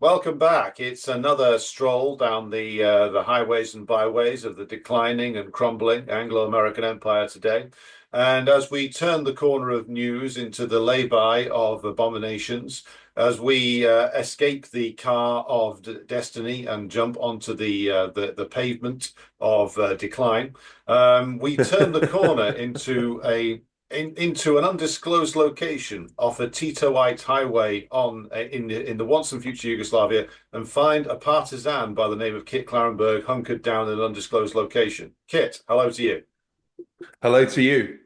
Welcome back. It's another stroll down the highways and byways of the declining and crumbling Anglo-American empire today. And as we turn the corner of news into the lay-by of abominations, as we escape the car of destiny and jump onto the pavement of decline, we turn the corner into an undisclosed location off a Titoite highway in the once and future Yugoslavia, and find a partisan by the name of Kit Clarenberg hunkered down in an undisclosed location. Kit, hello to you. Hello to you.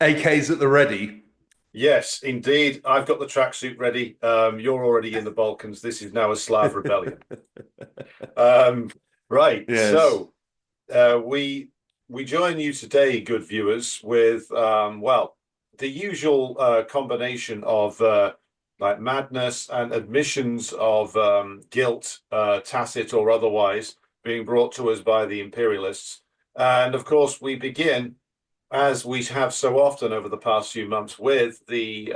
AK's at the ready. Yes, indeed. I've got the tracksuit ready. You're already in the Balkans. This is now a Slav rebellion. Right. Yes. We join you today, good viewers, with the usual combination of like madness and admissions of guilt, tacit or otherwise, being brought to us by the imperialists. And of course, we begin, as we have so often over the past few months, with the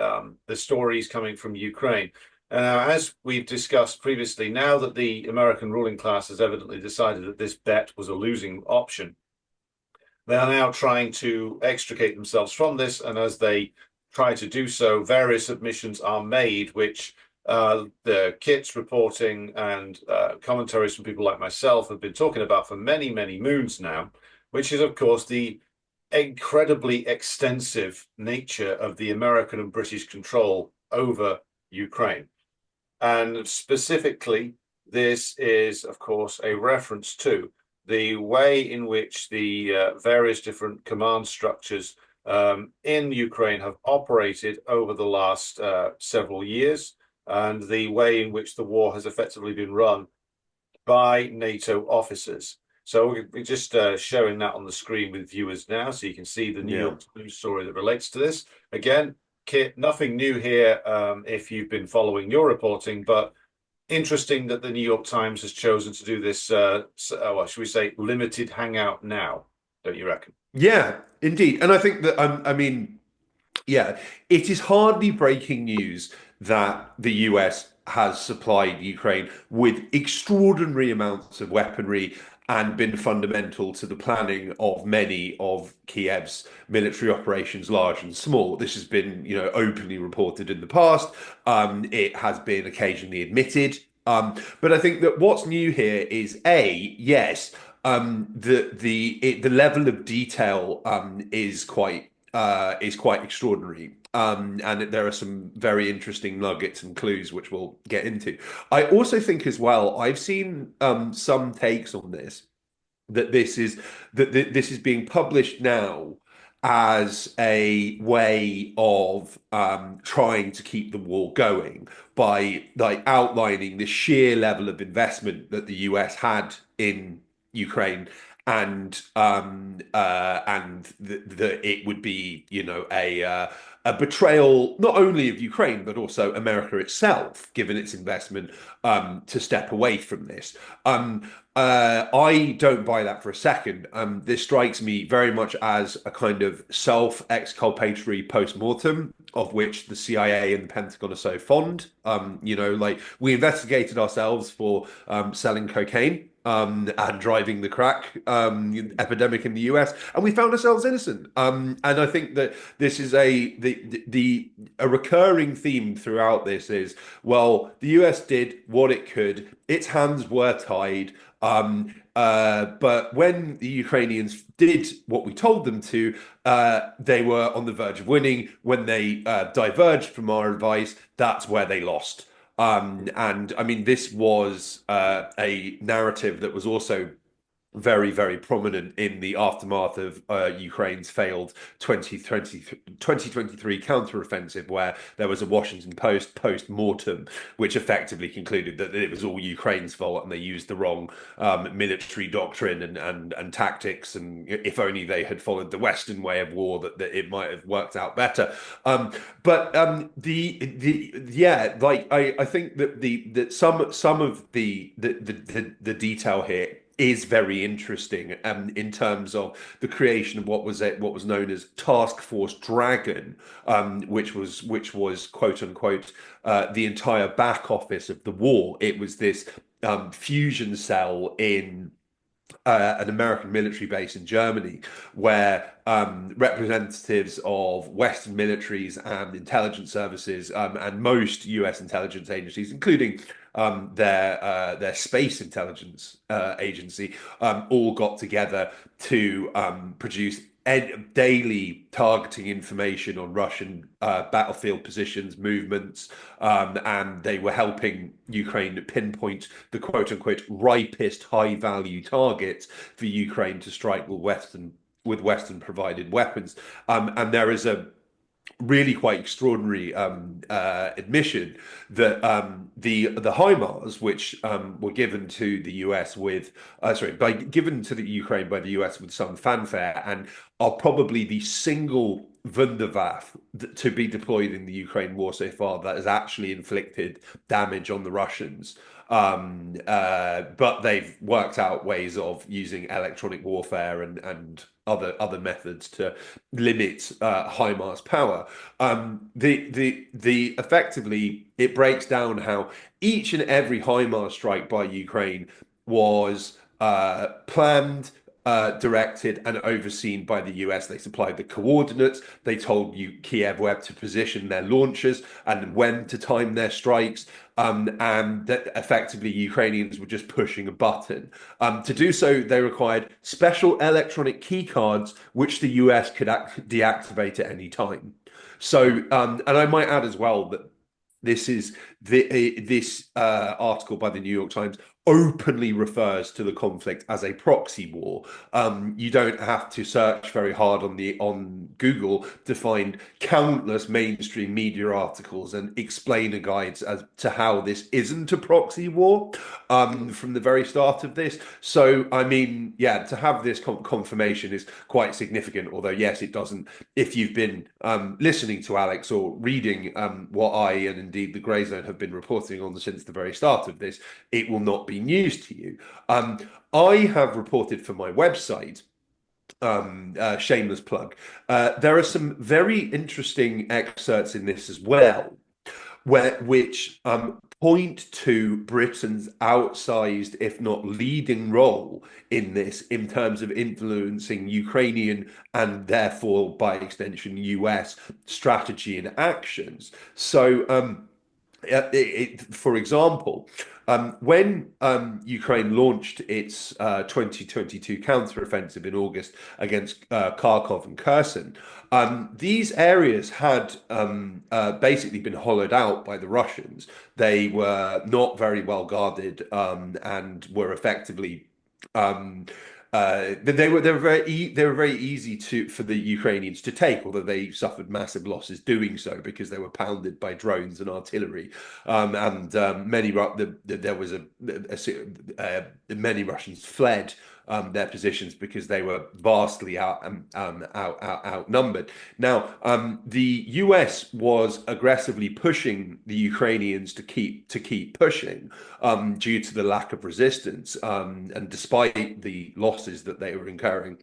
stories coming from Ukraine. As we've discussed previously, now that the American ruling class has evidently decided that this bet was a losing option, they are now trying to extricate themselves from this. And as they try to do so, various admissions are made, which the Kit's reporting and commentaries from people like myself have been talking about for many, many moons now, which is, of course, the incredibly extensive nature of the American and British control over Ukraine. And specifically, this is, of course, a reference to the way in which the various different command structures in Ukraine have operated over the last several years, and the way in which the war has effectively been run by NATO officers. So we're just showing that on the screen with viewers now, so you can see the New Yeah. York News story that relates to this. Again, Kit, nothing new here if you've been following your reporting, but interesting that the New York Times has chosen to do this, what should we say, limited hangout now, don't you reckon? Yeah, indeed. And I think that yeah, it is hardly breaking news that the US has supplied Ukraine with extraordinary amounts of weaponry and been fundamental to the planning of many of Kiev's military operations, large and small. This has been, openly reported in the past. It has been occasionally admitted. But I think that what's new here is yes, the level of detail is quite extraordinary. And there are some very interesting nuggets and clues which we'll get into. I also think as well, I've seen some takes on this that this is being published now as a way of trying to keep the war going by like outlining the sheer level of investment that the US had in Ukraine and the it would be a betrayal not only of Ukraine but also America itself, given its investment, to step away from this. I don't buy that for a second. This strikes me very much as a kind of self-exculpatory post-mortem, of which the CIA and the Pentagon are so fond. Like we investigated ourselves for selling cocaine and driving the crack epidemic in the US, and we found ourselves innocent. And I think that this is a recurring theme throughout this is, well, the US did what it could, its hands were tied. But when the Ukrainians did what we told them to, they were on the verge of winning. When they diverged from our advice, that's where they lost. And I mean, this was a narrative that was also very, very prominent in the aftermath of Ukraine's failed 2023 counteroffensive, where there was a Washington Post post-mortem, which effectively concluded that it was all Ukraine's fault and they used the wrong military doctrine and tactics. And if only they had followed the Western way of war, that it might have worked out better. I think that some of the detail here is very interesting in terms of the creation of what was known as Task Force Dragon, which was quote unquote the entire back office of the war. It was this fusion cell in an American military base in Germany, where representatives of Western militaries and intelligence services and most US intelligence agencies, including their space intelligence agency, all got together to produce daily targeting information on Russian battlefield positions, movements, and they were helping Ukraine pinpoint the quote unquote ripest high value targets for Ukraine to strike with Western provided weapons. And there is a really quite extraordinary admission that the HIMARS, which were given to the US given to the Ukraine by the US with some fanfare, and are probably the single Wunderwaffe to be deployed in the Ukraine war so far that has actually inflicted damage on the Russians. But they've worked out ways of using electronic warfare and other methods to limit HIMARS power. The effectively it breaks down how each and every HIMARS strike by Ukraine was planned, directed and overseen by the US. They supplied the coordinates. They told you Kiev where to position their launchers and when to time their strikes. And that effectively Ukrainians were just pushing a button. To do so, they required special electronic key cards, which the US could deactivate at any time. So, and I might add as well that this article by the New York Times openly refers to the conflict as a proxy war. You don't have to search very hard on Google to find countless mainstream media articles and explainer guides as to how this isn't a proxy war from the very start of this. So, I mean, yeah, to have this confirmation is quite significant. Although, yes, it doesn't. If you've been listening to Alex or reading what I and indeed the Grey Zone have been reporting on since the very start of this, it will not be news to you. I have reported for my website, shameless plug. There are some very interesting excerpts in this as well, which point to Britain's outsized, if not leading role in this in terms of influencing Ukrainian and therefore by extension US strategy and actions. So for example, when Ukraine launched its 2022 counteroffensive in August against Kharkov and Kherson, these areas had basically been hollowed out by the Russians. They were not very well guarded and were effectively they were very easy for the Ukrainians to take, although they suffered massive losses doing so because they were pounded by drones and artillery, and many Russians fled their positions because they were vastly outnumbered. Now, the US was aggressively pushing the Ukrainians to keep pushing due to the lack of resistance, and despite the losses that they were incurring.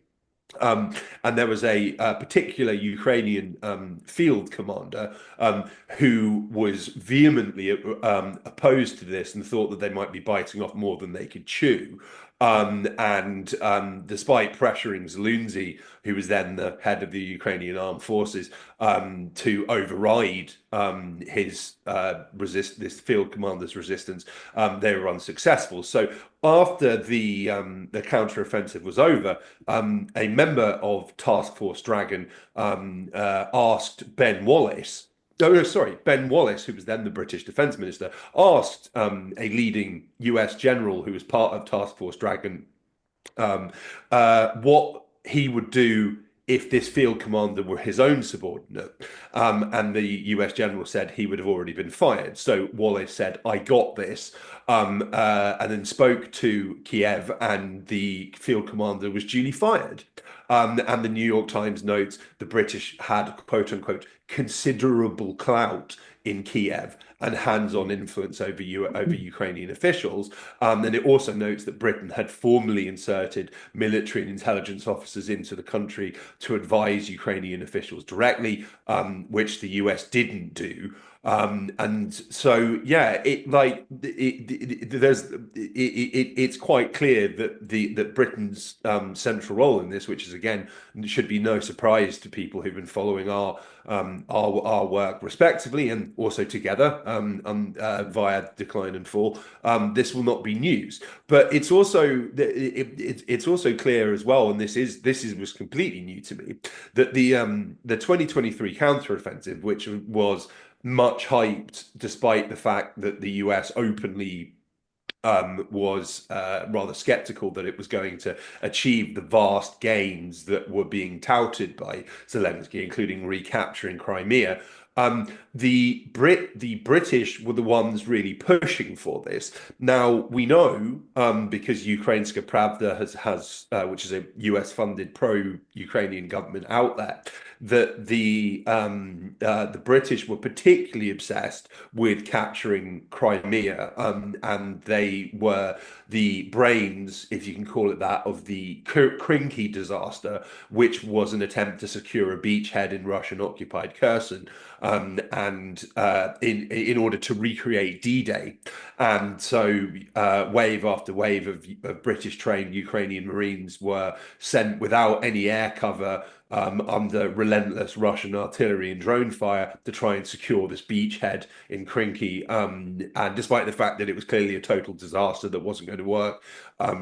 And there was a particular Ukrainian field commander who was vehemently opposed to this and thought that they might be biting off more than they could chew. And despite pressuring Zelensky, who was then the head of the Ukrainian armed forces, to override this field commander's resistance, they were unsuccessful. So after the counteroffensive was over, a member of Task Force Dragon asked Ben Wallace. Oh, no, sorry. Ben Wallace, who was then the British Defence Minister, asked a leading US general who was part of Task Force Dragon what he would do if this field commander were his own subordinate. And the US general said he would have already been fired. So Wallace said, I got this, and then spoke to Kiev, and the field commander was duly fired. And the New York Times notes the British had, quote unquote, considerable clout in Kiev and hands-on influence over Ukrainian officials. And it also notes that Britain had formally inserted military and intelligence officers into the country to advise Ukrainian officials directly, which the US didn't do. And so, yeah, it's quite clear that Britain's central role in this, which is again should be no surprise to people who've been following our work respectively and also together via Decline and Fall. This will not be news, but it's also it's also clear as well, and this was completely new to me, that the 2023 counteroffensive, which was much hyped, despite the fact that the US openly was rather skeptical that it was going to achieve the vast gains that were being touted by Zelensky, including recapturing Crimea. The British were the ones really pushing for this. Now we know, because Ukrainska Pravda has which is a US-funded pro-Ukrainian government outlet, that the British were particularly obsessed with capturing Crimea, and they were the brains, if you can call it that, of the Krinky disaster, which was an attempt to secure a beachhead in Russian-occupied Kherson, and in order to recreate D-Day. And so wave after wave of British trained Ukrainian Marines were sent without any air cover, under relentless Russian artillery and drone fire, to try and secure this beachhead in Krinky. And despite the fact that it was clearly a total disaster that wasn't going to work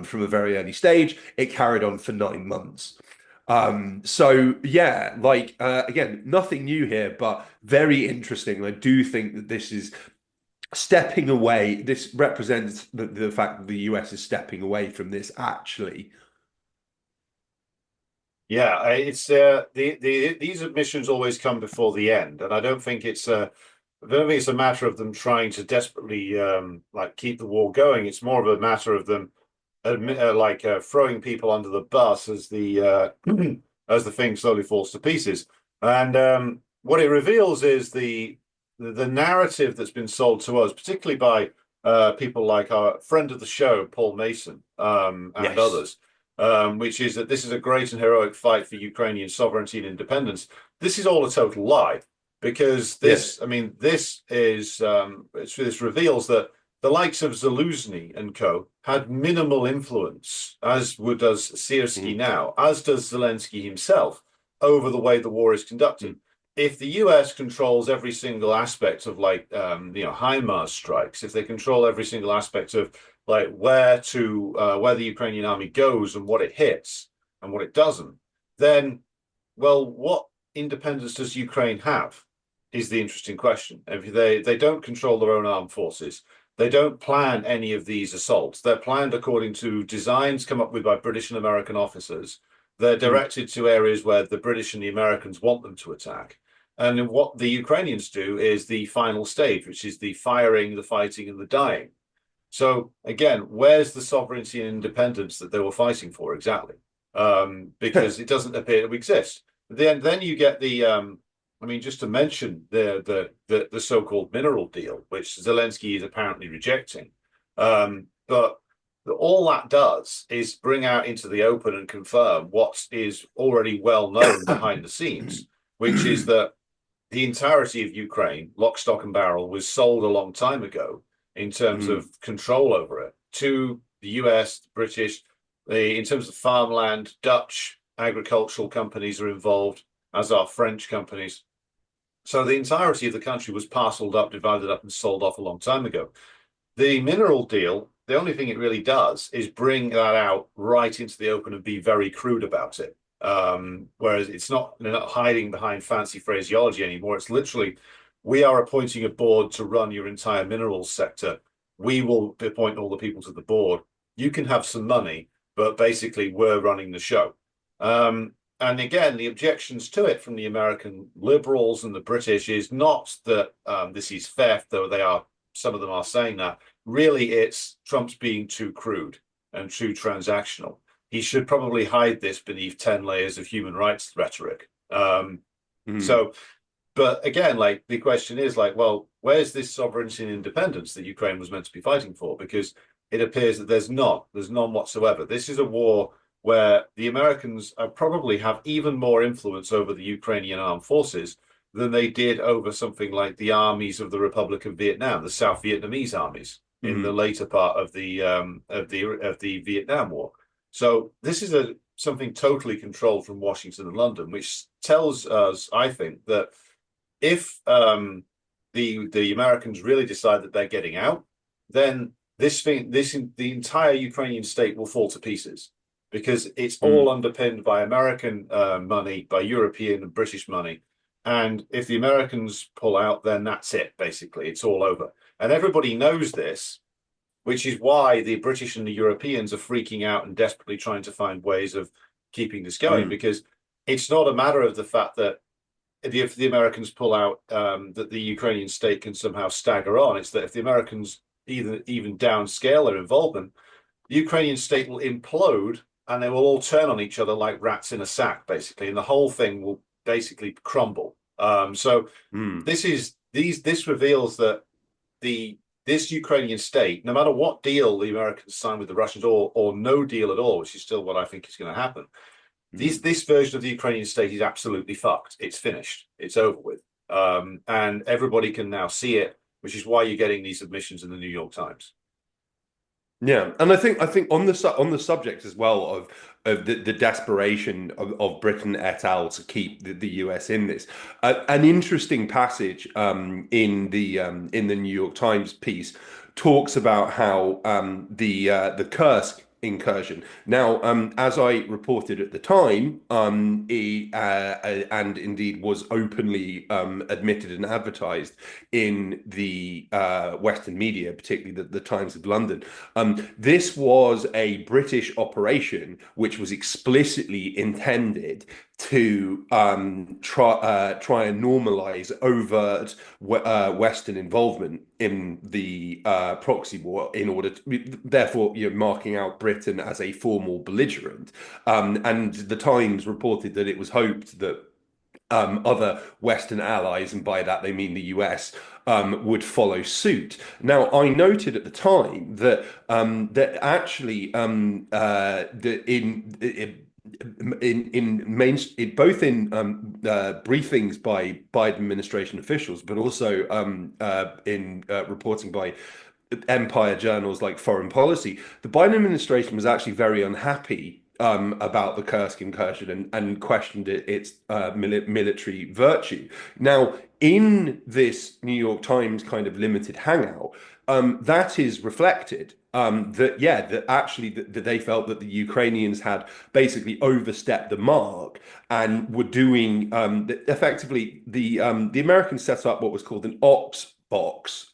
from a very early stage, it carried on for 9 months. So yeah, again, nothing new here, but very interesting. I do think that this is stepping away. This represents the fact that the US is stepping away from this, actually. Yeah, it's these admissions always come before the end, and I don't think it's a matter of them trying to desperately keep the war going. It's more of a matter of them throwing people under the bus as the as the thing slowly falls to pieces. And what it reveals is the narrative that's been sold to us, particularly by people like our friend of the show, Paul Mason, and Yes. others. Which is that this is a great and heroic fight for Ukrainian sovereignty and independence. This is all a total lie, because this, Yes. I mean, this reveals that the likes of Zaluzny and co. had minimal influence, as does Syrski now, as does Zelensky himself, over the way the war is conducted. If the US controls every single aspect of HIMARS strikes, if they control every single aspect of where the Ukrainian army goes and what it hits and what it doesn't, then, well, what independence does Ukraine have is the interesting question. If they don't control their own armed forces, they don't plan any of these assaults. They're planned according to designs come up with by British and American officers. They're directed to areas where the British and the Americans want them to attack. And what the Ukrainians do is the final stage, which is the firing, the fighting, and the dying. So again, where's the sovereignty and independence that they were fighting for exactly? Because it doesn't appear to exist. Then you get just to mention the so-called mineral deal, which Zelensky is apparently rejecting. But all that does is bring out into the open and confirm what is already well known behind the scenes, which is that the entirety of Ukraine, lock, stock, and barrel, was sold a long time ago in terms of control over it to the US, the British. In terms of farmland, Dutch agricultural companies are involved, as are French companies. So the entirety of the country was parceled up, divided up, and sold off a long time ago. The mineral deal, the only thing it really does is bring that out right into the open and be very crude about it. Whereas they're not hiding behind fancy phraseology anymore. It's literally, we are appointing a board to run your entire minerals sector. We will appoint all the people to the board. You can have some money, but basically we're running the show. And again, the objections to it from the American liberals and the British is not that this is theft, though some of them are saying that. Really, it's Trump's being too crude and too transactional. He should probably hide this beneath 10 layers of human rights rhetoric. So, but again, the question is well, where's this sovereignty and independence that Ukraine was meant to be fighting for? Because it appears that there's none whatsoever. This is a war where the Americans probably have even more influence over the Ukrainian armed forces than they did over something like the armies of the Republic of Vietnam, the South Vietnamese armies in the later part of the Vietnam War. So this is something totally controlled from Washington and London, which tells us, I think, that if the Americans really decide that they're getting out, then the entire Ukrainian state will fall to pieces because it's all underpinned by American money, by European and British money. And if the Americans pull out, then that's it, basically. It's all over. And everybody knows this, which is why the British and the Europeans are freaking out and desperately trying to find ways of keeping this going, because it's not a matter of the fact that if the Americans pull out, that the Ukrainian state can somehow stagger on. It's that if the Americans even downscale their involvement, the Ukrainian state will implode and they will all turn on each other like rats in a sack, basically, and the whole thing will basically crumble. This reveals that this Ukrainian state, no matter what deal the Americans sign with the Russians or no deal at all, which is still what I think is going to happen, this version of the Ukrainian state is absolutely fucked. It's finished. It's over with. And everybody can now see it, which is why you're getting these admissions in the New York Times. Yeah, and I think on the subject as well of the desperation of Britain et al. To keep the US in this, an interesting passage in the New York Times piece talks about how the Kursk incursion. Now, as I reported at the time, and indeed was openly admitted and advertised in the Western media, particularly the Times of London, this was a British operation which was explicitly intended to try and normalize overt Western involvement in the proxy war in order to, therefore, marking out Britain as a formal belligerent. And the Times reported that it was hoped that other Western allies, and by that they mean the US, would follow suit. Now, I noted at the time that that actually both in briefings by Biden administration officials, but also in reporting by empire journals like Foreign Policy, the Biden administration was actually very unhappy about the Kursk incursion and questioned its military virtue. Now, in this New York Times kind of limited hangout, that is reflected. That actually that they felt that the Ukrainians had basically overstepped the mark and were doing effectively the Americans set up what was called an ops box,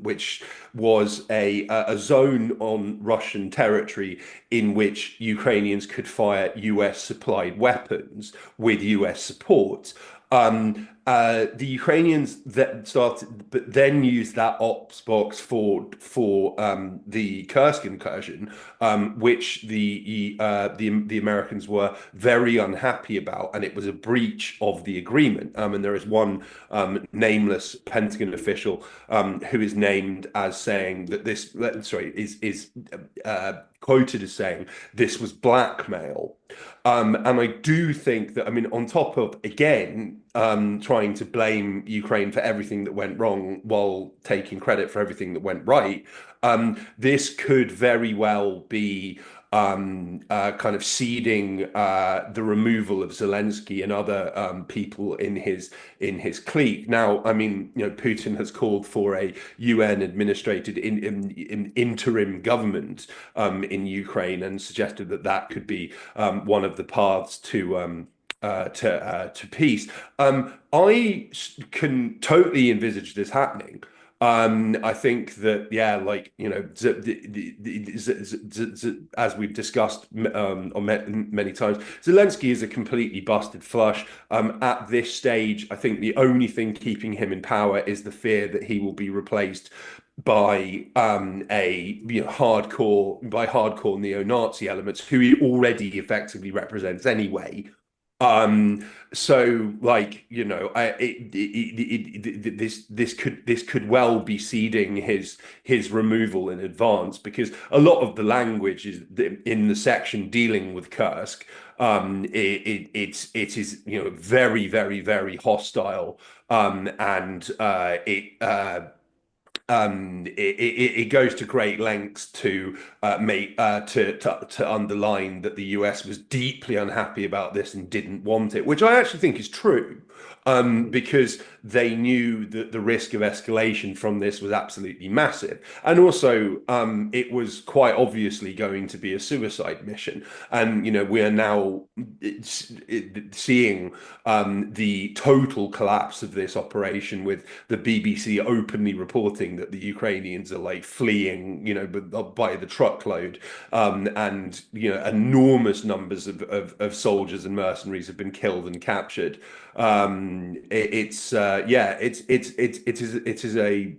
which was a zone on Russian territory in which Ukrainians could fire US supplied weapons with US support. The Ukrainians that started, but then used that ops box for the Kursk incursion, which the Americans were very unhappy about, and it was a breach of the agreement. And there is one nameless Pentagon official who is named as saying that this, sorry, is quoted as saying this was blackmail. And I do think that, I mean, on top of, again, trying to blame Ukraine for everything that went wrong while taking credit for everything that went right, this could very well be kind of seeding the removal of Zelensky and other people in his clique. Now, I mean, Putin has called for a UN administrated interim government in Ukraine and suggested that that could be one of the paths to peace. I can totally envisage this happening. I think that, yeah, like, as we've discussed on many times, Zelensky is a completely busted flush. At this stage, I think the only thing keeping him in power is the fear that he will be replaced by hardcore neo-Nazi elements who he already effectively represents anyway. So like, you know, this could well be seeding his removal in advance, because a lot of the language is in the section dealing with Kursk. It is, you know, very, very, very hostile, and it goes to great lengths to make to underline that the US was deeply unhappy about this and didn't want it, which I actually think is true, because they knew that the risk of escalation from this was absolutely massive, and also it was quite obviously going to be a suicide mission. And you know, we are now seeing the total collapse of this operation, with the BBC openly reporting that the Ukrainians are like fleeing, you know, by the truckload, and you know, enormous numbers of soldiers and mercenaries have been killed and captured. It is a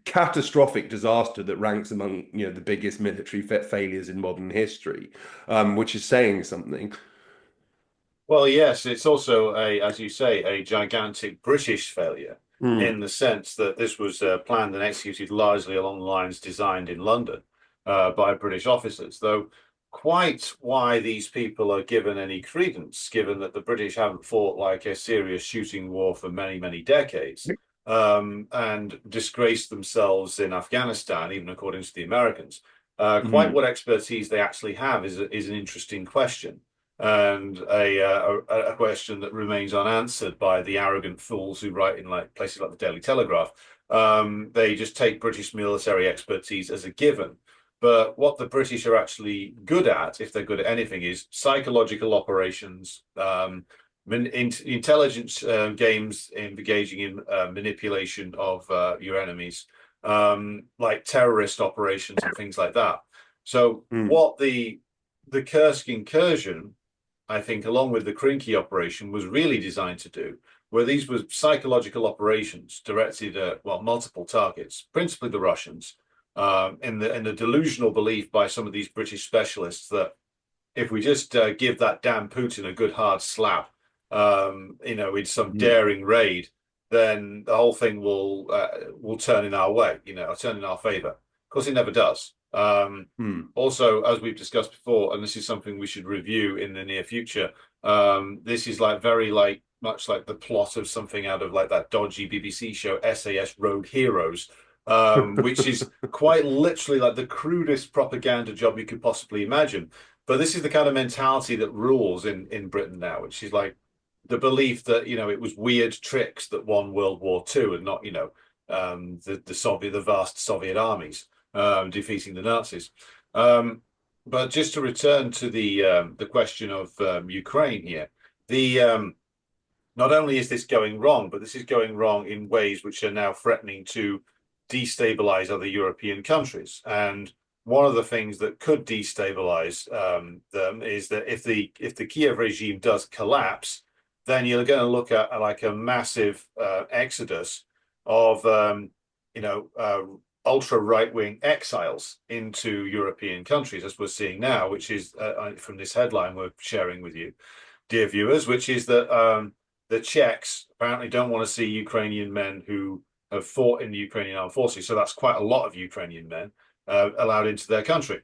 catastrophic disaster that ranks among, you know, the biggest military failures in modern history, which is saying something. Well, yes, it's also as you say, a gigantic British failure Mm. in the sense that this was planned and executed largely along the lines designed in London by British officers. Though quite why these people are given any credence, given that the British haven't fought like a serious shooting war for many, many decades, and disgraced themselves in Afghanistan, even according to the Americans. Quite Mm. what expertise they actually have is an interesting question, and a question that remains unanswered by the arrogant fools who write in like places like the Daily Telegraph. They just take British military expertise as a given. But what the British are actually good at, if they're good at anything, is psychological operations, intelligence games, engaging in manipulation of your enemies, like terrorist operations and things like that. So Mm. what the Kursk incursion, I think, along with the Krinky operation, was really designed to do, where these were psychological operations directed at, well, multiple targets, principally the Russians, in the delusional belief by some of these British specialists that if we just give that damn Putin a good hard slap, you know, in some Mm. daring raid, then the whole thing will turn in our way, you know, or turn in our favor. Of course, it never does. Mm. Also, as we've discussed before, and this is something we should review in the near future, this is like very like much like the plot of something out of like that dodgy BBC show SAS Rogue Heroes, which is quite literally like the crudest propaganda job you could possibly imagine. But this is the kind of mentality that rules in Britain now, which is like the belief that, you know, it was weird tricks that won World War II, and not, you know, the vast Soviet armies defeating the Nazis. But just to return to the question of Ukraine here, the not only is this going wrong, but this is going wrong in ways which are now threatening to destabilize other European countries. And one of the things that could destabilize them is that if the Kiev regime does collapse, then you're going to look at like a massive exodus of you know, ultra right wing exiles into European countries, as we're seeing now, which is from this headline we're sharing with you, dear viewers, which is that the Czechs apparently don't want to see Ukrainian men who have fought in the Ukrainian armed forces. So that's quite a lot of Ukrainian men allowed into their country.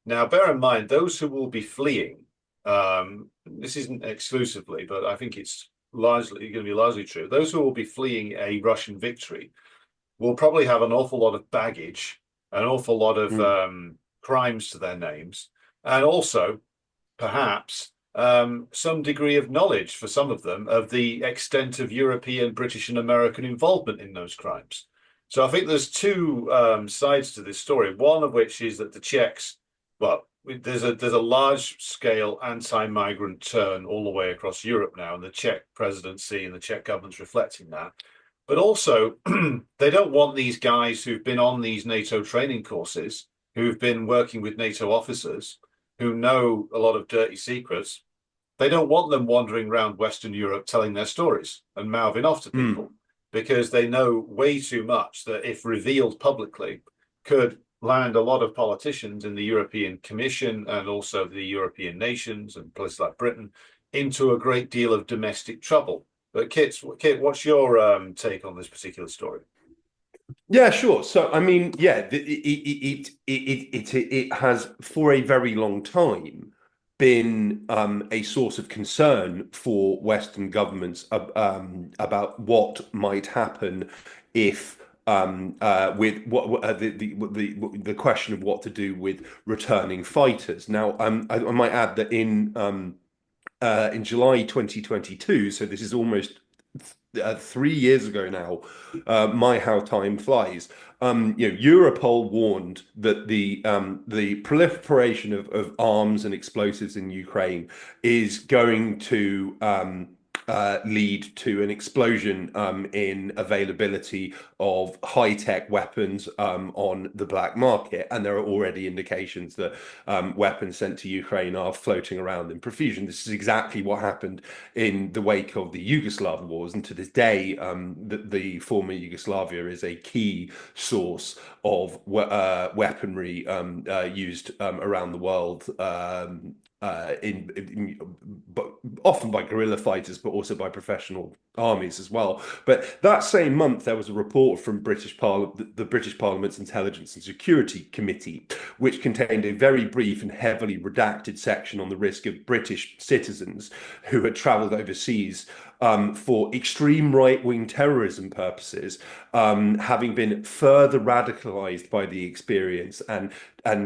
Now, bear in mind, those who will be fleeing, this isn't exclusively, but I think it's largely going to be largely true. Those who will be fleeing a Russian victory will probably have an awful lot of baggage, an awful lot of Mm. crimes to their names, and also perhaps some degree of knowledge for some of them of the extent of European, British, and American involvement in those crimes. So I think there's two sides to this story. One of which is that the Czechs, well, there's a large scale anti-migrant turn all the way across Europe now, and the Czech presidency and the Czech government's reflecting that. But also, they don't want these guys who've been on these NATO training courses, who've been working with NATO officers, who know a lot of dirty secrets. They don't want them wandering around Western Europe telling their stories and mouthing off to Mm. people, because they know way too much that, if revealed publicly, could land a lot of politicians in the European Commission and also the European nations and places like Britain into a great deal of domestic trouble. But Kit, what's your take on this particular story? Yeah, sure. So, I mean, yeah, it has for a very long time been a source of concern for Western governments about what might happen if with what the question of what to do with returning fighters. Now, I might add that in July 2022, so this is almost 3 years ago now. My how time flies. Europol warned that the proliferation of arms and explosives in Ukraine is going to lead to an explosion in availability of high-tech weapons on the black market, and there are already indications that weapons sent to Ukraine are floating around in profusion. This is exactly what happened in the wake of the Yugoslav wars, and to this day, the former Yugoslavia is a key source of weaponry used around the world. But often by guerrilla fighters, but also by professional armies as well. But that same month, there was a report from the British Parliament's Intelligence and Security Committee, which contained a very brief and heavily redacted section on the risk of British citizens who had travelled overseas for extreme right-wing terrorism purposes, having been further radicalized by the experience and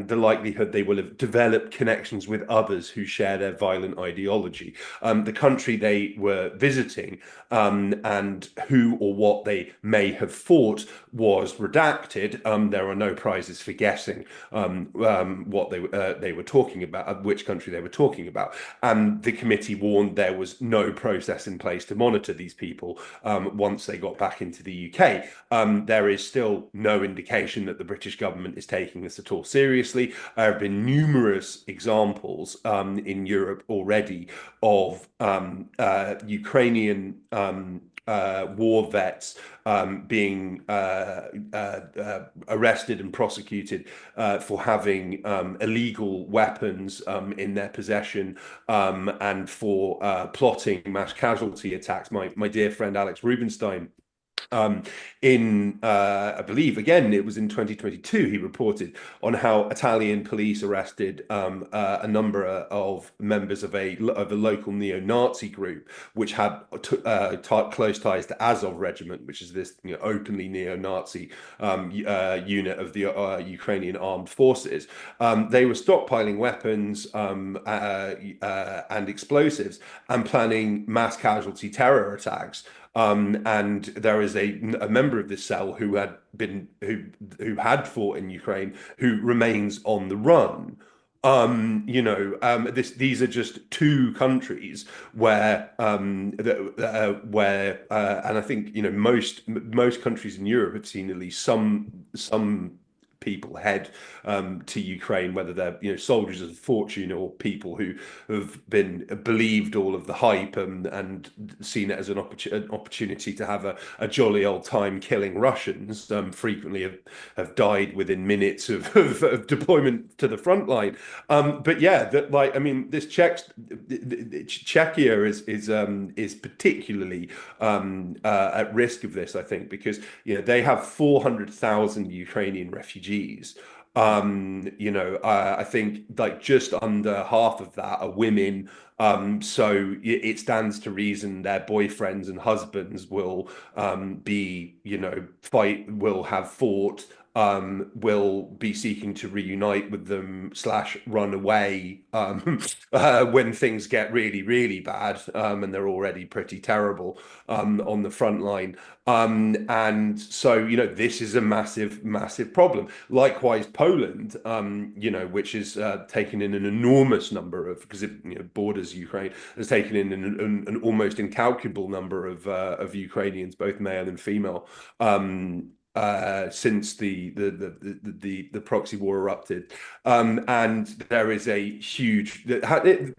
the likelihood they will have developed connections with others who share their violent ideology. The country they were visiting and who or what they may have fought was redacted. There are no prizes for guessing what they were talking about, which country they were talking about. And the committee warned there was no process in place to monitor these people once they got back into the UK. There is still no indication that the British government is taking this at all seriously. There have been numerous examples in Europe already of Ukrainian war vets being arrested and prosecuted for having illegal weapons in their possession and for plotting mass casualty attacks. My dear friend Alex Rubinstein, I believe again it was in 2022, he reported on how Italian police arrested a number of members of a local neo-Nazi group which had close ties to Azov Regiment, which is this openly neo-Nazi unit of the Ukrainian armed forces. They were stockpiling weapons and explosives and planning mass casualty terror attacks. And there is a member of this cell who had fought in Ukraine who remains on the run. These are just two countries where and I think most countries in Europe have seen at least some people head to Ukraine, whether they're soldiers of fortune or people who have believed all of the hype and seen it as an opportunity to have a jolly old time killing Russians. Frequently have died within minutes of deployment to the front line. But yeah, this Czechia is particularly at risk of this, I think, because they have 400,000 Ukrainian refugees. I think like just under half of that are women. So it stands to reason their boyfriends and husbands will have fought, will be seeking to reunite with them / run away when things get really, really bad, and they're already pretty terrible on the front line. And so, this is a massive, massive problem. Likewise, Poland, which is taken in an enormous number because it borders Ukraine, has taken in an almost incalculable number of Ukrainians, both male and female. Since the proxy war erupted, and there is a huge.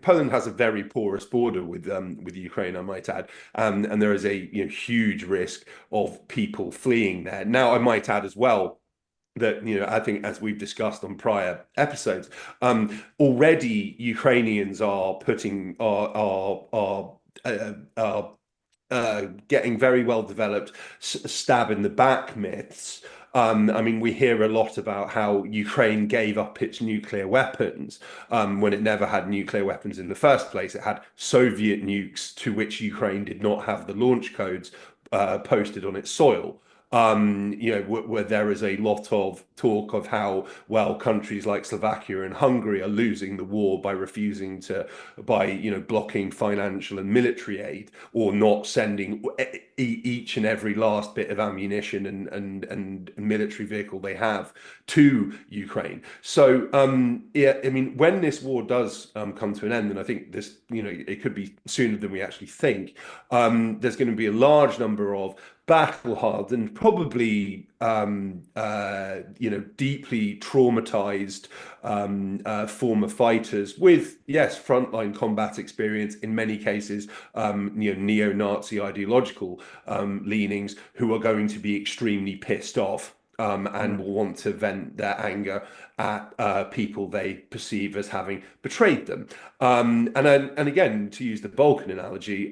Poland has a very porous border with Ukraine, I might add, and there is a huge risk of people fleeing there. Now, I might add as well, that, I think, as we've discussed on prior episodes, already Ukrainians are putting getting very well developed stab in the back myths. I mean, we hear a lot about how Ukraine gave up its nuclear weapons when it never had nuclear weapons in the first place. It had Soviet nukes to which Ukraine did not have the launch codes posted on its soil. Where there is a lot of talk of how, well, countries like Slovakia and Hungary are losing the war by blocking financial and military aid, or not sending each and every last bit of ammunition and military vehicle they have to Ukraine. So, yeah, I mean, when this war does come to an end, and I think this, it could be sooner than we actually think, there's going to be a large number of battle-hardened, probably deeply traumatized former fighters with, yes, frontline combat experience, in many cases, neo-Nazi ideological leanings, who are going to be extremely pissed off and will want to vent their anger at people they perceive as having betrayed them. And again, to use the Balkan analogy,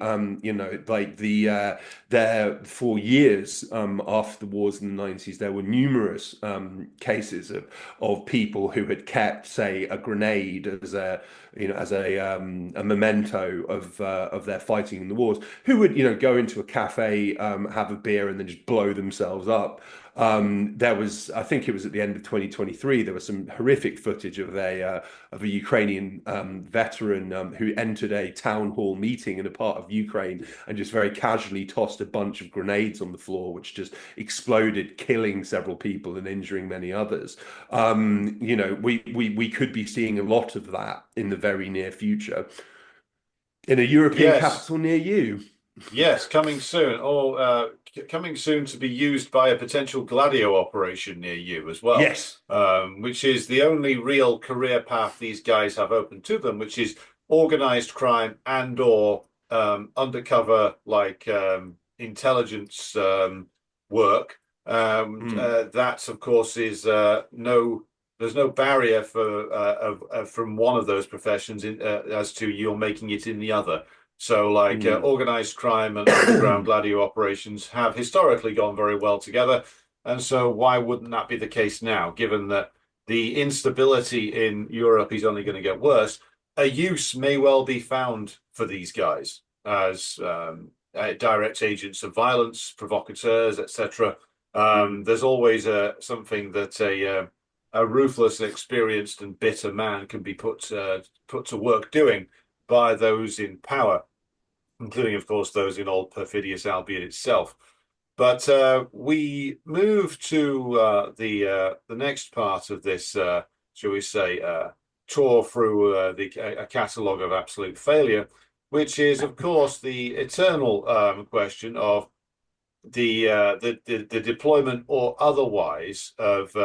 there for years after the wars in the 90s, there were numerous cases of people who had kept, say, a grenade as a memento of their fighting in the wars, who would go into a cafe, have a beer, and then just blow themselves up. There was, I think it was at the end of 2023, there was some horrific footage of a Ukrainian veteran who entered a town hall meeting in a part of Ukraine and just very casually tossed a bunch of grenades on the floor, which just exploded, killing several people and injuring many others. We could be seeing a lot of that in the very near future in a European capital near you. Yes, coming soon, or coming soon to be used by a potential Gladio operation near you as well. Yes, which is the only real career path these guys have open to them, which is organized crime and or undercover intelligence work. That, of course, is there's no barrier from one of those professions as to you're making it in the other. So organized crime and underground Gladio operations have historically gone very well together. And so why wouldn't that be the case now, given that the instability in Europe is only going to get worse? A use may well be found for these guys as direct agents of violence, provocateurs, etc. There's always something that a ruthless, experienced, and bitter man can be put to work doing by those in power, including, of course, those in old perfidious Albion itself. But we move to the next part of this, shall we say, tour through a catalogue of absolute failure, which is, of course, the eternal question of the deployment or otherwise of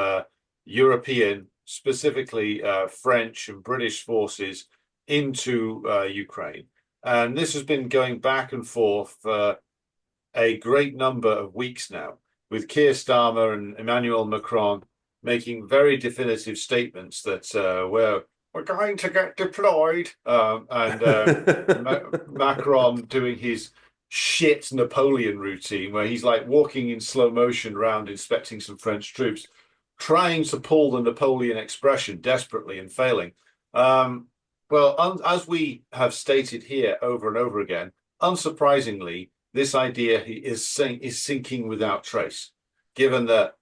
European, specifically French and British forces into Ukraine. And this has been going back and forth for a great number of weeks now, with Keir Starmer and Emmanuel Macron making very definitive statements that we're going to get deployed, and Macron doing his shit Napoleon routine, where he's like walking in slow motion around inspecting some French troops, trying to pull the Napoleon expression desperately and failing. Well, as we have stated here over and over again, unsurprisingly, this idea is sinking without trace, given that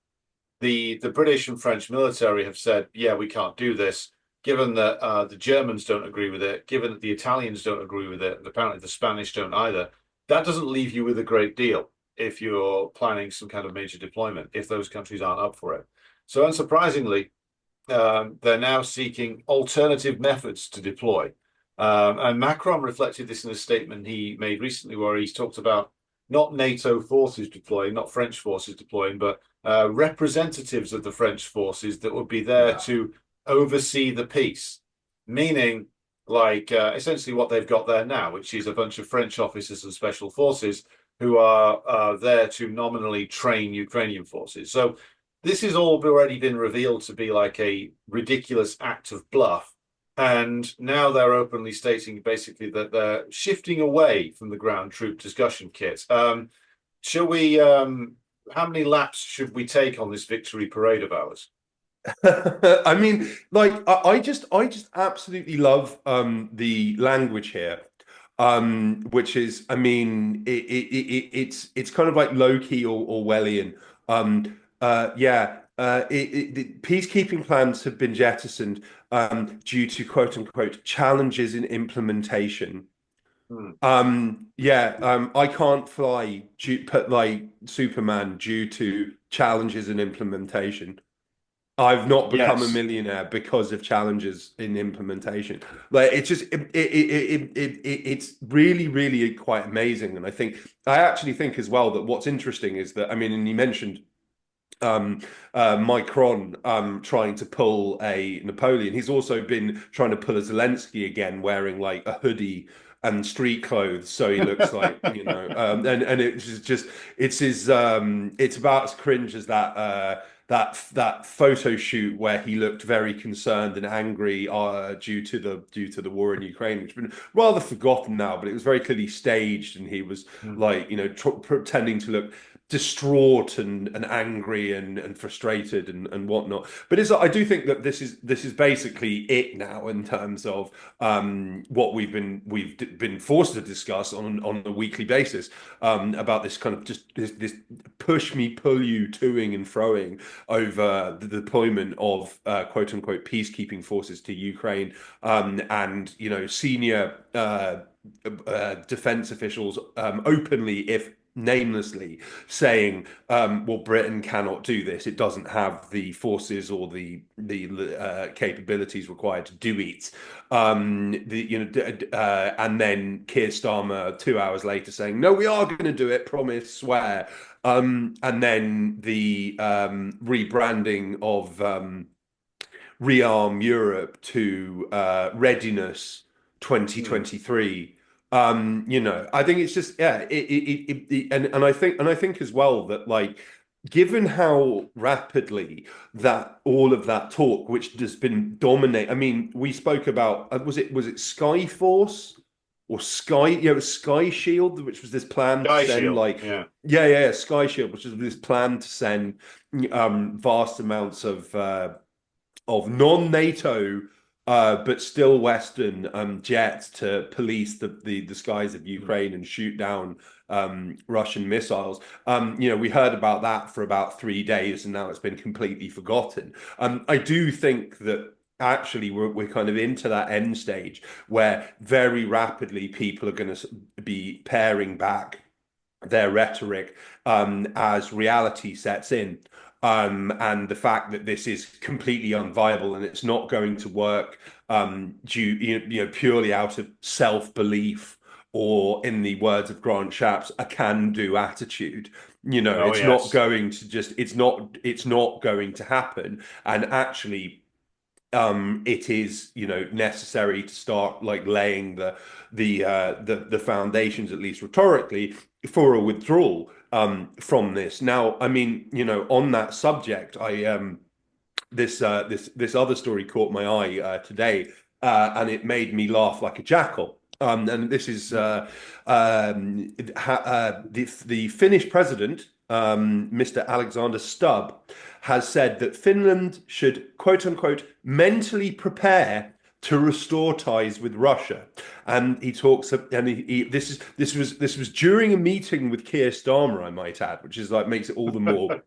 the British and French military have said, yeah, we can't do this, given that the Germans don't agree with it, given that the Italians don't agree with it, and apparently the Spanish don't either. That doesn't leave you with a great deal if you're planning some kind of major deployment, if those countries aren't up for it. So unsurprisingly, they're now seeking alternative methods to deploy. And Macron reflected this in a statement he made recently, where he's talked about not NATO forces deploying, not French forces deploying, but representatives of the French forces that would be there to oversee the peace, meaning essentially what they've got there now, which is a bunch of French officers and special forces who are there to nominally train Ukrainian forces. So this has all already been revealed to be like a ridiculous act of bluff. And now they're openly stating basically that they're shifting away from the ground troop discussion kit. Shall we, how many laps should we take on this victory parade of ours? I mean, like I just absolutely love the language here, which is, I mean, it's kind of like low key or Orwellian. Yeah, the peacekeeping plans have been jettisoned due to quote unquote challenges in implementation. Hmm. Yeah, I can't fly put like Superman due to challenges in implementation. I've not become a Yes. millionaire because of challenges in implementation. Like it's just it's really really quite amazing, and I actually think as well that what's interesting is that, I mean, and you mentioned um Macron trying to pull a Napoleon. He's also been trying to pull a Zelensky again, wearing like a hoodie and street clothes, so he looks like, and it's just it's about as cringe as that photo shoot where he looked very concerned and angry due to the war in Ukraine, which has been rather forgotten now, but it was very clearly staged, and he was Hmm. like, pretending to look distraught and angry and frustrated and whatnot. But I do think that this is basically it now in terms of what we've been forced to discuss on a weekly basis, about this kind of just this push me pull you toing and froing over the deployment of quote unquote peacekeeping forces to Ukraine, and senior defense officials openly, if namelessly, saying, well, Britain cannot do this. It doesn't have the forces or the capabilities required to do it. And then Keir Starmer 2 hours later saying, no, we are going to do it, promise, swear. And then the rebranding of Rearm Europe to Readiness Hmm. 2023. I think it's just, yeah, and I think as well that, like, given how rapidly that all of that talk, which has been dominate, I mean, we spoke about, was it Skyforce or Sky, yeah, it was Sky Shield, which was this plan to Sky send, Shield. like, Yeah. yeah, Sky Shield, which was this plan to send vast amounts of non-NATO, but still Western jets to police the skies of Hmm. Ukraine and shoot down Russian missiles. We heard about that for about 3 days, and now it's been completely forgotten. I do think that actually we're kind of into that end stage where very rapidly people are going to be paring back their rhetoric as reality sets in. And the fact that this is completely unviable and it's not going to work purely out of self-belief, or, in the words of Grant Shapps, a can-do attitude. Oh, It's not yes. going to just, it's not going to happen. And actually, it is, necessary to start like laying the foundations, at least rhetorically, for a withdrawal from this. Now, I mean, on that subject, I this other story caught my eye today, and it made me laugh like a jackal. And this is the Finnish president, Mr. Alexander Stubb, has said that Finland should, quote unquote, mentally prepare to restore ties with Russia. And he talks, and this was during a meeting with Keir Starmer, I might add, which is like makes it all the more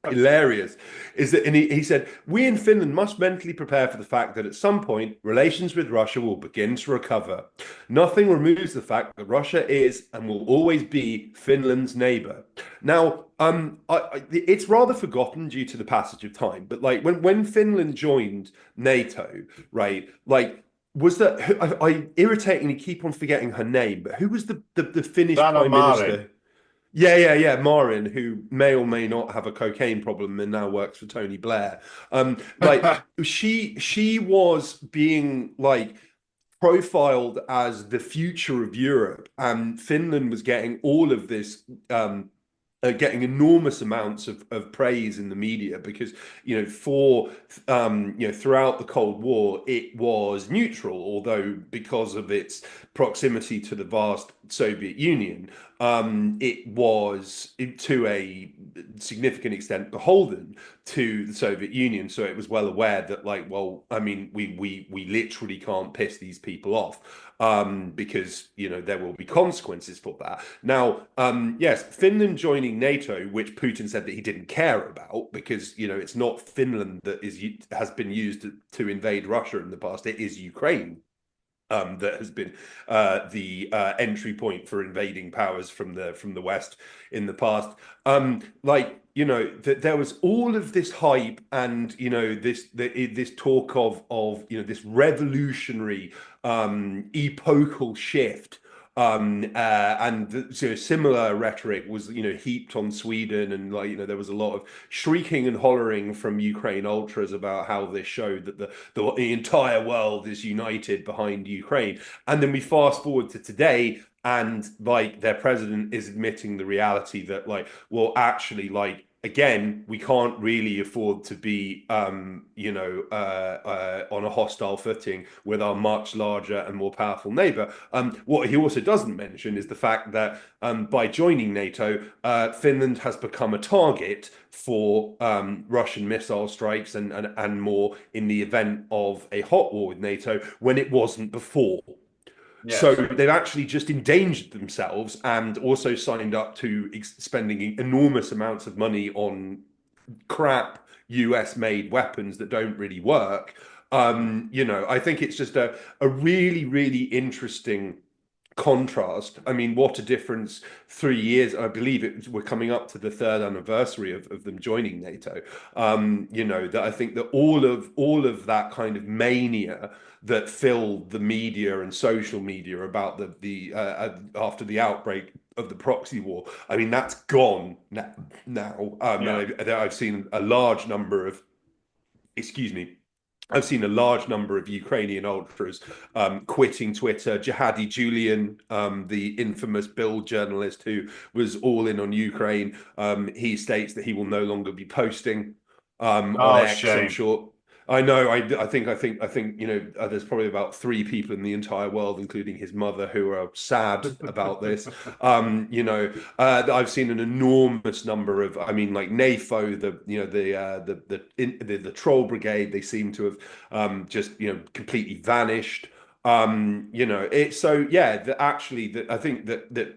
hilarious. Is that, and he said, we in Finland must mentally prepare for the fact that at some point relations with Russia will begin to recover. Nothing removes the fact that Russia is and will always be Finland's neighbor. Now, it's rather forgotten due to the passage of time, but like when Finland joined NATO, right? Like, was that, I irritatingly keep on forgetting her name, but who was the Finnish Sanna Prime Marin. Minister? Yeah, Marin, who may or may not have a cocaine problem and now works for Tony Blair. Like, she was being like profiled as the future of Europe, and Finland was getting all of this getting enormous amounts of praise in the media because throughout the Cold War it was neutral, although because of its proximity to the vast Soviet Union, it was to a significant extent beholden to the Soviet Union. So it was well aware that, like, well, I mean, we literally can't piss these people off, because there will be consequences for that. Now, yes, Finland joining NATO, which Putin said that he didn't care about, because it's not Finland that has been used to invade Russia in the past. It is Ukraine, that has been the entry point for invading powers from the West in the past. That there was all of this hype and this talk of this revolutionary epochal shift. Similar rhetoric was heaped on Sweden, and there was a lot of shrieking and hollering from Ukraine ultras about how this showed that the entire world is united behind Ukraine. And then we fast forward to today, and their president is admitting the reality that, well, actually, again, we can't really afford to be on a hostile footing with our much larger and more powerful neighbor. What he also doesn't mention is the fact that by joining NATO, Finland has become a target for Russian missile strikes and more in the event of a hot war with NATO, when it wasn't before. So Yes. they've actually just endangered themselves and also signed up to spending enormous amounts of money on crap US-made weapons that don't really work. I think it's just a really, really interesting contrast. I mean, what a difference 3 years. I believe we're coming up to the third anniversary of them joining NATO. That I think that all of that kind of mania that filled the media and social media about the after the outbreak of the proxy war, I mean, that's gone now. Yeah. I've seen a large number of, excuse me, I've seen a large number of Ukrainian ultras quitting Twitter. Jihadi Julian, the infamous Bild journalist who was all in on Ukraine, he states that he will no longer be posting on Oh, X. I'm shame. sure. I know. I think. There's probably about three people in the entire world, including his mother, who are sad about this. I've seen an enormous number of. I mean, like NAFO, the troll brigade. They seem to have just completely vanished. It's so, yeah, that actually, that I think that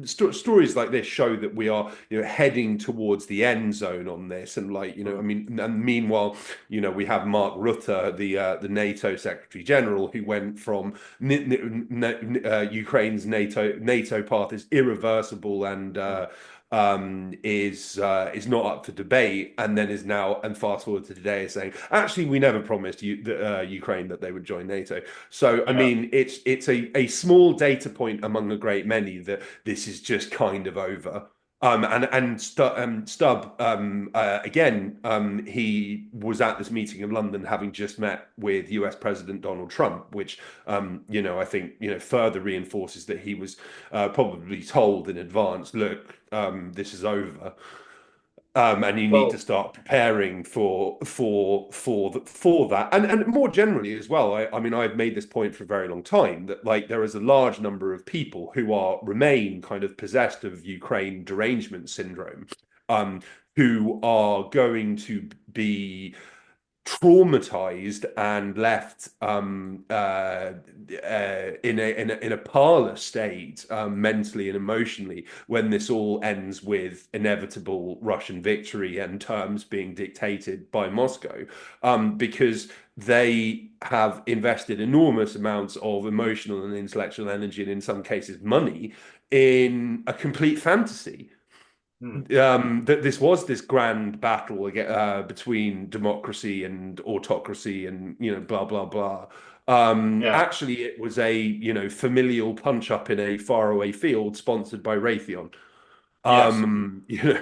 stories like this show that we are heading towards the end zone on this. And I mean, and meanwhile, we have Mark Rutte, the NATO Secretary General, who went from Ukraine's NATO path is irreversible and is not up for debate, and then is now, and fast forward to today, is saying actually we never promised Ukraine that they would join NATO. So I Yeah. mean, it's a small data point among a great many that this is just kind of over. Stubb, again, he was at this meeting in London, having just met with US President Donald Trump, which I think further reinforces that he was probably told in advance, look, this is over. And you need to Well, start preparing for that, and more generally as well. I mean, I've made this point for a very long time that there is a large number of people who remain kind of possessed of Ukraine derangement syndrome, um, who are going to be traumatized and left in a parlor state, mentally and emotionally, when this all ends with inevitable Russian victory and terms being dictated by Moscow, because they have invested enormous amounts of emotional and intellectual energy, and in some cases money, in a complete fantasy hmm. that this was this grand battle between democracy and autocracy, and blah blah blah. Yeah. Actually, it was a familial punch up in a faraway field sponsored by Raytheon. Yes. Um, you know,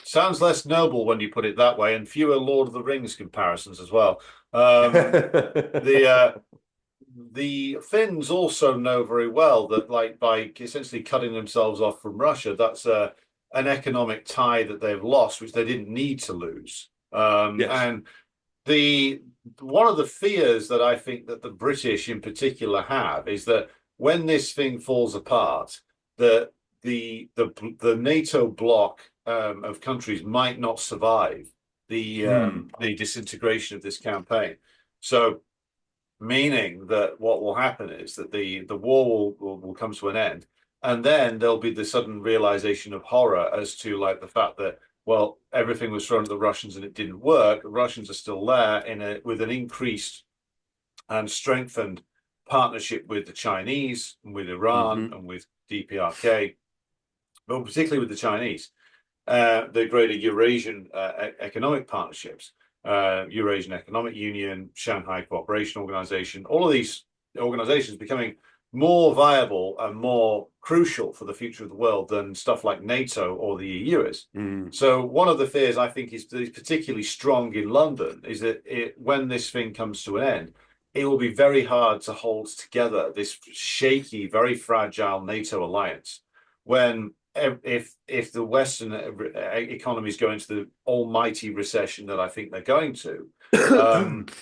Sounds less noble when you put it that way, and fewer Lord of the Rings comparisons as well. Um, the the Finns also know very well that, like, by essentially cutting themselves off from Russia, that's an economic tie that they've lost, which they didn't need to lose. Yes. And the one of the fears that I think that the British in particular have is that when this thing falls apart, that the NATO bloc of countries might not survive the disintegration of this campaign. So, meaning that what will happen is that the war will come to an end, and then there'll be the sudden realization of horror as to like the fact that well everything was thrown at the Russians and it didn't work. The Russians are still there with an increased and strengthened partnership with the Chinese and with Iran Hmm. and with DPRK, but particularly with the Chinese, the greater Eurasian economic partnerships, Eurasian Economic Union, Shanghai Cooperation Organization, all of these organizations becoming more viable and more crucial for the future of the world than stuff like NATO or the EU is. Mm. So one of the fears I think is particularly strong in London is that when this thing comes to an end, it will be very hard to hold together this shaky, very fragile NATO alliance when if the Western economies go into the almighty recession that I think they're going to,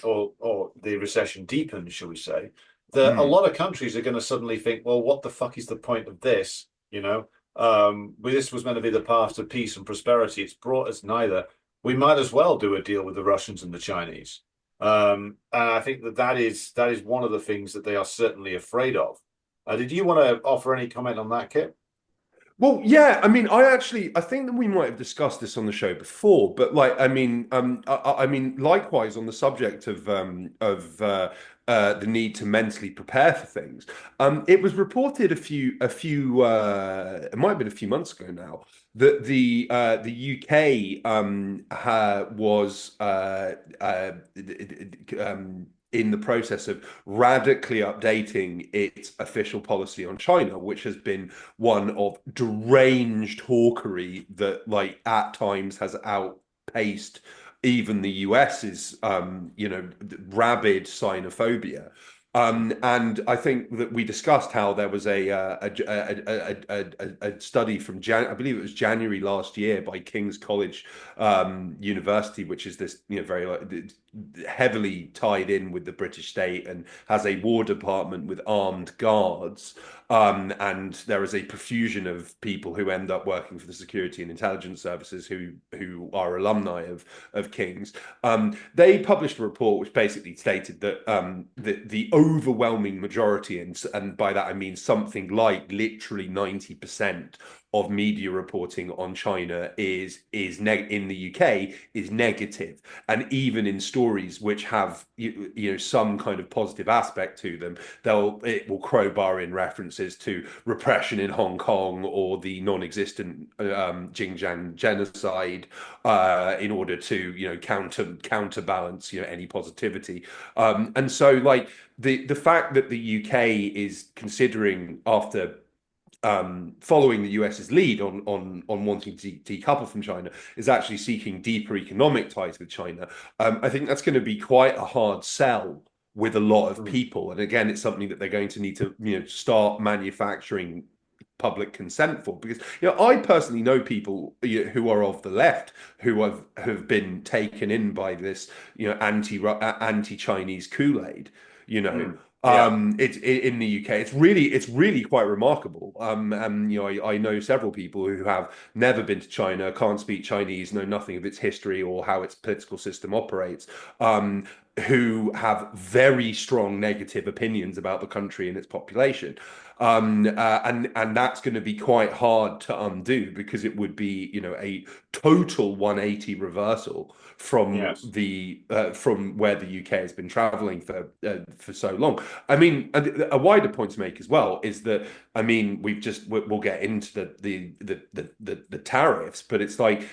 or the recession deepens, shall we say, that a Mm. lot of countries are going to suddenly think, well, what the fuck is the point of this? This was meant to be the path to peace and prosperity. It's brought us neither. We might as well do a deal with the Russians and the Chinese. And I think that is one of the things that they are certainly afraid of. Did you want to offer any comment on that, Kit? Well, yeah, I mean, I think that we might have discussed this on the show before, but like, I mean, likewise on the subject of the need to mentally prepare for things. It was reported it might have been a few months ago now that the UK was in the process of radically updating its official policy on China, which has been one of deranged hawkery that, like, at times has outpaced even the US's, rabid xenophobia. And I think that we discussed how there was a study from I believe it was January last year by King's College University, which is this very heavily tied in with the British state and has a war department with armed guards. And there is a profusion of people who end up working for the security and intelligence services who are alumni of King's. They published a report which basically stated that the overwhelming majority, and by that I mean something like literally 90% of media reporting on China in the UK is negative, and even in stories which have some kind of positive aspect to them, it will crowbar in references to repression in Hong Kong or the non-existent Xinjiang genocide in order to counterbalance any positivity. And so like the fact that the UK is considering, after following the US's lead on wanting to decouple from China, is actually seeking deeper economic ties with China. I think that's going to be quite a hard sell with a lot of Mm. people, and again, it's something that they're going to need to start manufacturing public consent for, because I personally know people who are of the left who have been taken in by this anti-Chinese Kool-Aid. you know Mm. Yeah. it's in the UK. It's really quite remarkable. And I know several people who have never been to China, can't speak Chinese, know nothing of its history or how its political system operates, who have very strong negative opinions about the country and its population. And that's going to be quite hard to undo, because it would be a total 180 reversal Yes. from where the UK has been traveling for so long. I mean, a wider point to make as well is that, I mean, we'll get into the tariffs, but it's like,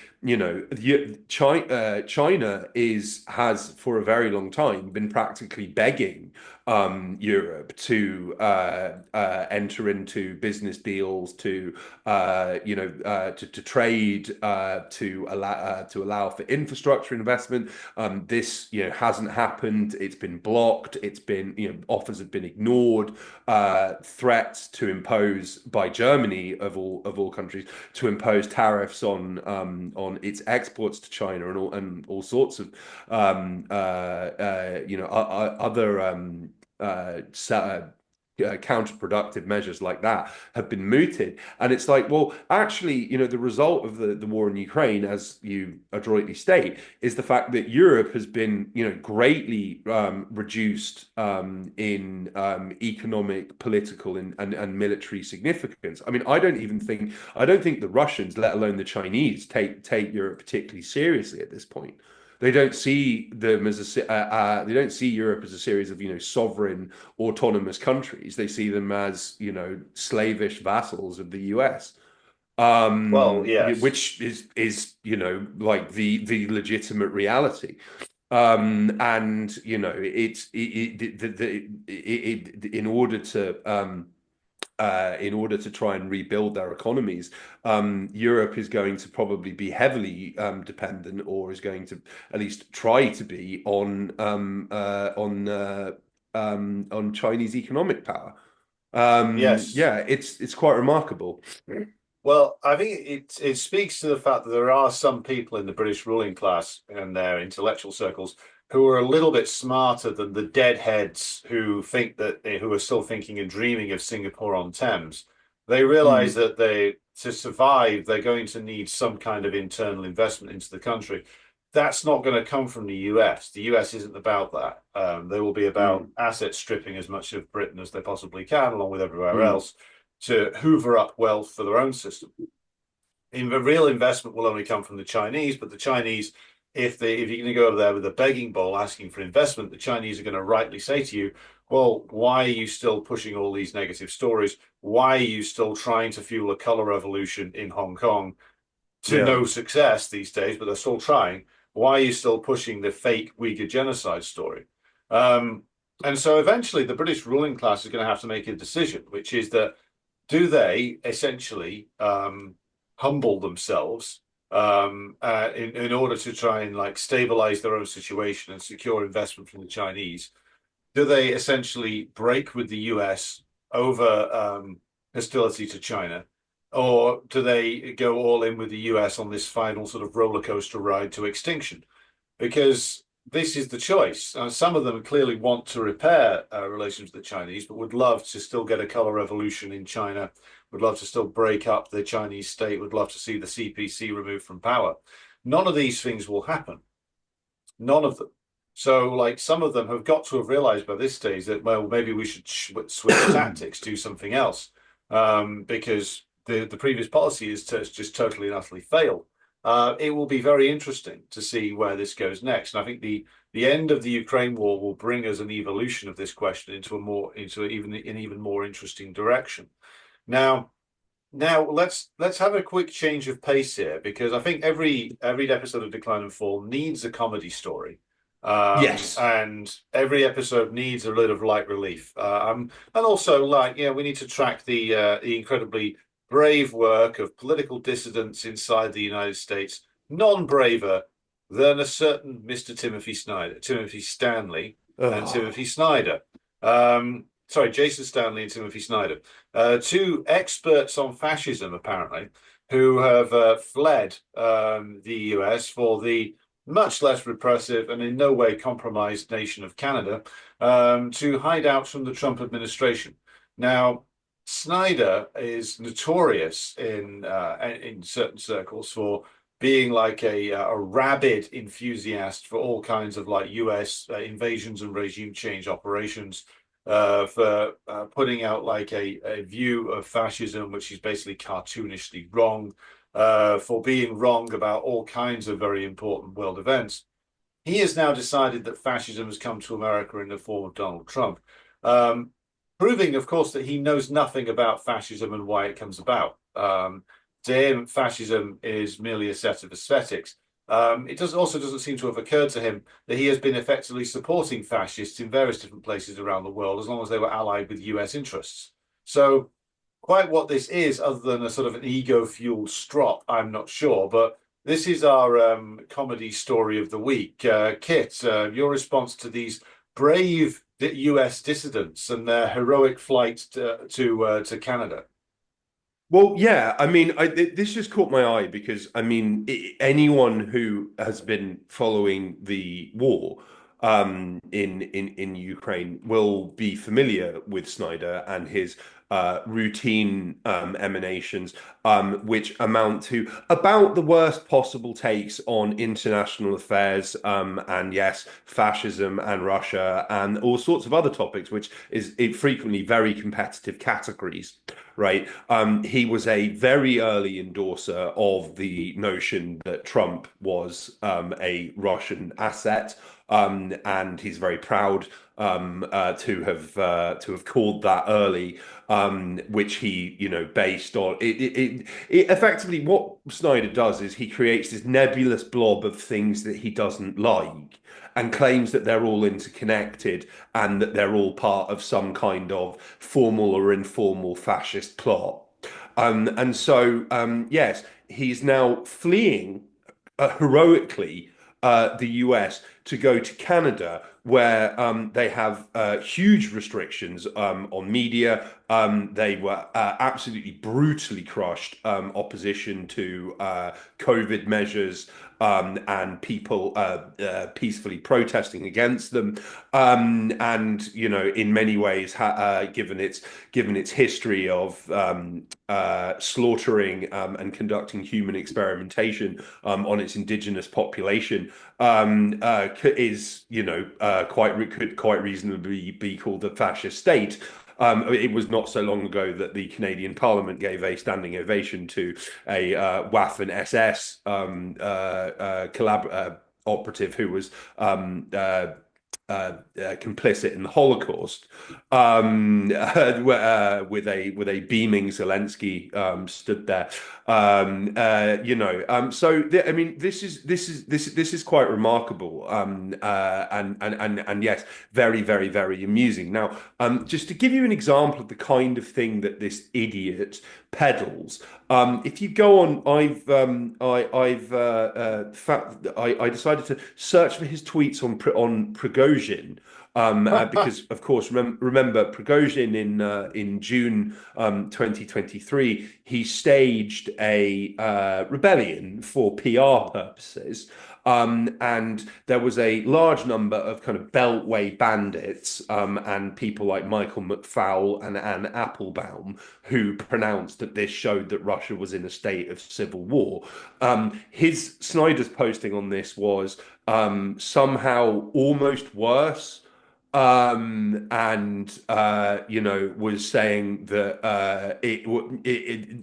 China has for a very long time been practically begging Europe to enter into business deals, to to trade, to allow for infrastructure investment. This hasn't happened. It's been blocked. It's been offers have been ignored. Threats to impose by Germany of all countries to impose tariffs on its exports to China and all sorts of other counterproductive measures like that have been mooted. And it's like, well, actually, the result of the war in Ukraine, as you adroitly state, is the fact that Europe has been, greatly reduced in economic, political, and military significance. I mean, I don't think the Russians, let alone the Chinese, take Europe particularly seriously at this point. They don't see them as they don't see Europe as a series of sovereign autonomous countries. They see them as slavish vassals of the US, Well, yes. which is like the legitimate reality. And in order to try and rebuild their economies, Europe is going to probably be heavily dependent, or is going to at least try to be on Chinese economic power. Yes. Yeah, it's quite remarkable. Well, I think it speaks to the fact that there are some people in the British ruling class and their intellectual circles who are a little bit smarter than the deadheads who are still thinking and dreaming of Singapore on Thames. They realize Mm, that to survive, they're going to need some kind of internal investment into the country. That's not going to come from the US. The US isn't about that. They will be about mm, asset stripping as much of Britain as they possibly can, along with everywhere mm, else, to hoover up wealth for their own system. The real investment will only come from the Chinese, but the Chinese, if you're going to go over there with a begging bowl asking for investment, the Chinese are going to rightly say to you, well, why are you still pushing all these negative stories? Why are you still trying to fuel a color revolution in Hong Kong to yeah. no success these days, but they're still trying? Why are you still pushing the fake Uyghur genocide story? Um, and so eventually the British ruling class is going to have to make a decision, which is that do they essentially humble themselves in order to try and like stabilize their own situation and secure investment from the Chinese? Do they essentially break with the US over hostility to China? Or do they go all in with the US on this final sort of roller coaster ride to extinction? Because this is the choice. Some of them clearly want to repair relations with the Chinese, but would love to still get a color revolution in China, would love to still break up the Chinese state, would love to see the CPC removed from power. None of these things will happen. None of them. So, like, some of them have got to have realized by this stage that, well, maybe we should switch tactics, do something else, because the previous policy is just totally and utterly failed. It will be very interesting to see where this goes next, and I think the end of the Ukraine war will bring us an evolution of this question into even an even more interesting direction. Now, let's have a quick change of pace here because I think every episode of Decline and Fall needs a comedy story, Yes. and every episode needs a little of light relief. And also like we need to track the incredibly brave work of political dissidents inside the United States, none braver than a certain Mr. Timothy Stanley, and Oh. Timothy Snyder. Sorry, Jason Stanley and Timothy Snyder, two experts on fascism, apparently, who have fled the US for the much less repressive and in no way compromised nation of Canada to hide out from the Trump administration. Now, Snyder is notorious in certain circles for being like a rabid enthusiast for all kinds of like US invasions and regime change operations, for putting out like a view of fascism, which is basically cartoonishly wrong, for being wrong about all kinds of very important world events. He has now decided that fascism has come to America in the form of Donald Trump, um, proving, of course, that he knows nothing about fascism and why it comes about. To him, fascism is merely a set of aesthetics. It doesn't seem to have occurred to him that he has been effectively supporting fascists in various different places around the world as long as they were allied with US interests. So quite what this is, other than a sort of an ego-fueled strop, I'm not sure. But this is our comedy story of the week. Kit, your response to these brave US dissidents and their heroic flight to Canada. Well, yeah, I mean, this just caught my eye because, I mean, anyone who has been following the war in Ukraine will be familiar with Snyder and his routine emanations, which amount to about the worst possible takes on international affairs, and yes, fascism and Russia and all sorts of other topics, which is frequently very competitive categories. Right. He was a very early endorser of the notion that Trump was a Russian asset, and he's very proud to have called that early, which he, based on it. Effectively, what Snyder does is he creates this nebulous blob of things that he doesn't like and claims that they're all interconnected and that they're all part of some kind of formal or informal fascist plot. And so, yes, he's now fleeing heroically the US to go to Canada, where they have huge restrictions on media. They were absolutely brutally crushed opposition to COVID measures, and people peacefully protesting against them. And in many ways, given its history of slaughtering and conducting human experimentation on its indigenous population, is could quite reasonably be called a fascist state. It was not so long ago that the Canadian Parliament gave a standing ovation to a Waffen SS operative who was complicit in the Holocaust, with a beaming Zelensky stood there. I mean, this is quite remarkable, and yes, very, very, very amusing. Now, just to give you an example of the kind of thing that this idiot peddles, if you go on, I decided to search for his tweets on Prigozhin. Because of course, remember Prigozhin in June 2023, he staged a rebellion for PR purposes. And there was a large number of kind of beltway bandits, and people like Michael McFaul and Anne Applebaum, who pronounced that this showed that Russia was in a state of civil war. His Snyder's posting on this was somehow almost worse, and was saying that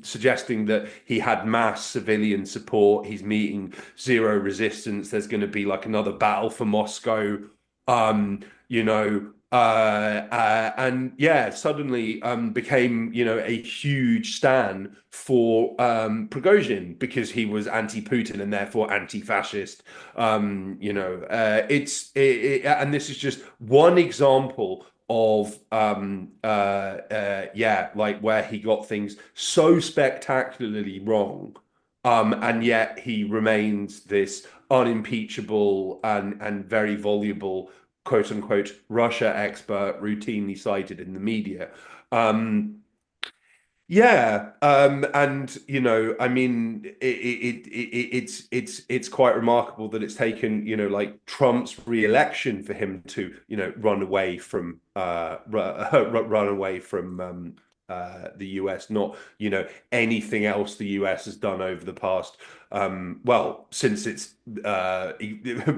suggesting that he had mass civilian support. He's meeting zero resistance. There's going to be like another battle for Moscow. And yeah, suddenly became a huge stan for Prigozhin because he was anti-Putin and therefore anti-fascist. And this is just one example of like where he got things so spectacularly wrong, and yet he remains this unimpeachable and very voluble quote unquote Russia expert routinely cited in the media. And I mean, it's quite remarkable that it's taken like Trump's re-election for him to run away from the US, not anything else the US has done over the past since it's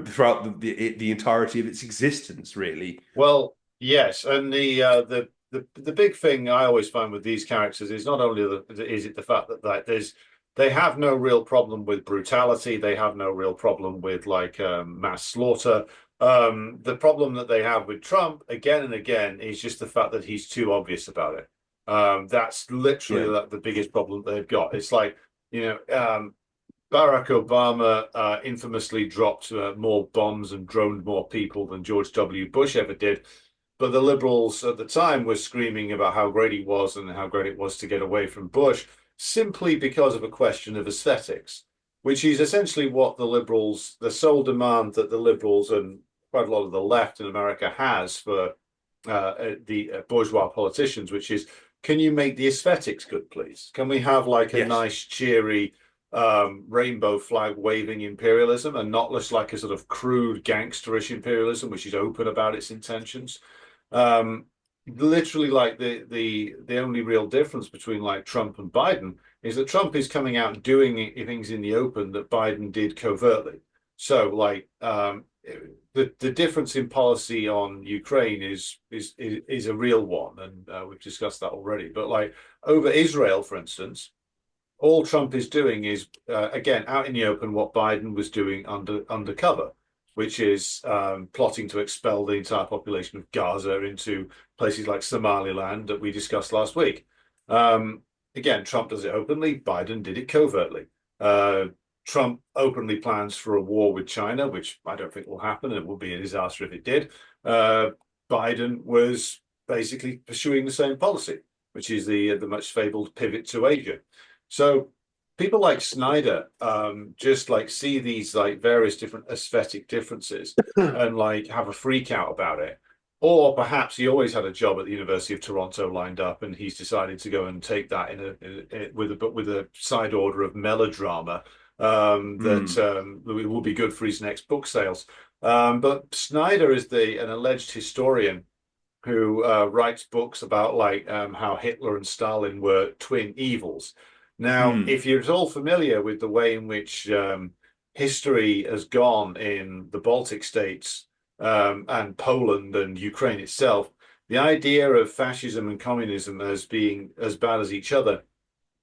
throughout the entirety of its existence, really. Well, yes, and the big thing I always find with these characters is not only is it the fact that they have no real problem with brutality, they have no real problem with like mass slaughter. The problem that they have with Trump again and again is just the fact that he's too obvious about it. That's literally Yeah. the biggest problem they've got. It's like Barack Obama infamously dropped more bombs and droned more people than George W. Bush ever did. But the liberals at the time were screaming about how great he was and how great it was to get away from Bush simply because of a question of aesthetics, which is essentially what the liberals, the sole demand that the liberals and quite a lot of the left in America has for the bourgeois politicians, which is, can you make the aesthetics good, please? Can we have like a Yes. nice, cheery rainbow flag waving imperialism and not just like a sort of crude gangsterish imperialism, which is open about its intentions? Um, Literally, like the only real difference between like Trump and Biden is that Trump is coming out and doing things in the open that Biden did covertly. So, like, the difference in policy on Ukraine is a real one, and we've discussed that already. But like over Israel, for instance, all Trump is doing is again out in the open what Biden was doing undercover, which is plotting to expel the entire population of Gaza into places like Somaliland that we discussed last week. Again, Trump does it openly. Biden did it covertly. Uh, Trump openly plans for a war with China, which I don't think will happen. It would be a disaster if it did. Biden was basically pursuing the same policy, which is the much fabled pivot to Asia. So people like Snyder just like see these like various different aesthetic differences and like have a freak out about it. Or perhaps he always had a job at the University of Toronto lined up, and he's decided to go and take that with a side order of melodrama that Mm. will be good for his next book sales. But Snyder is an alleged historian who writes books about like how Hitler and Stalin were twin evils. Now, Mm. if you're at all familiar with the way in which history has gone in the Baltic states and Poland and Ukraine itself, the idea of fascism and communism as being as bad as each other,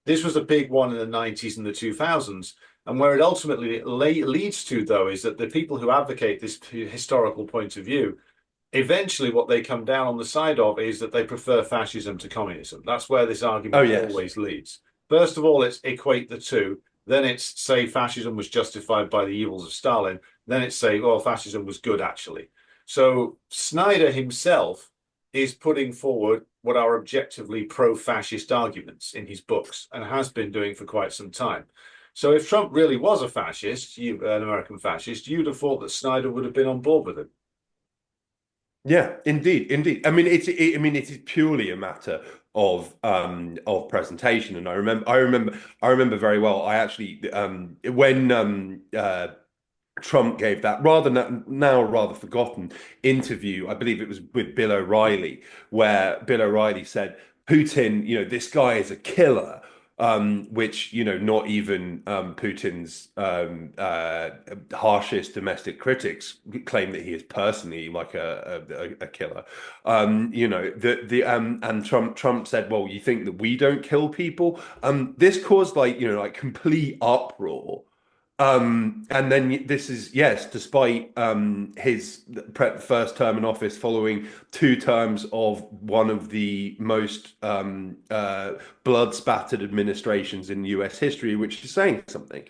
this was a big one in the 90s and the 2000s. And where it ultimately leads to, though, is that the people who advocate this historical point of view eventually what they come down on the side of is that they prefer fascism to communism. That's where this Oh, argument yes. always leads. First of all, it's equate the two. Then it's say fascism was justified by the evils of Stalin. Then it's say, well, fascism was good actually. So Snyder himself is putting forward what are objectively pro-fascist arguments in his books and has been doing for quite some time. So if Trump really was a fascist, an American fascist, you'd have thought that Snyder would have been on board with him. Yeah, indeed, indeed. I mean, I mean, it is purely a matter of presentation. And I remember very well. I actually, when Trump gave that now rather forgotten interview, I believe it was with Bill O'Reilly, where Bill O'Reilly said, Putin, this guy is a killer. Which, not even Putin's harshest domestic critics claim that he is personally like a killer. And Trump said, well, you think that we don't kill people? This caused like complete uproar. And then this is, yes, despite his first term in office following 2 terms of one of the most blood-spattered administrations in US history, which is saying something,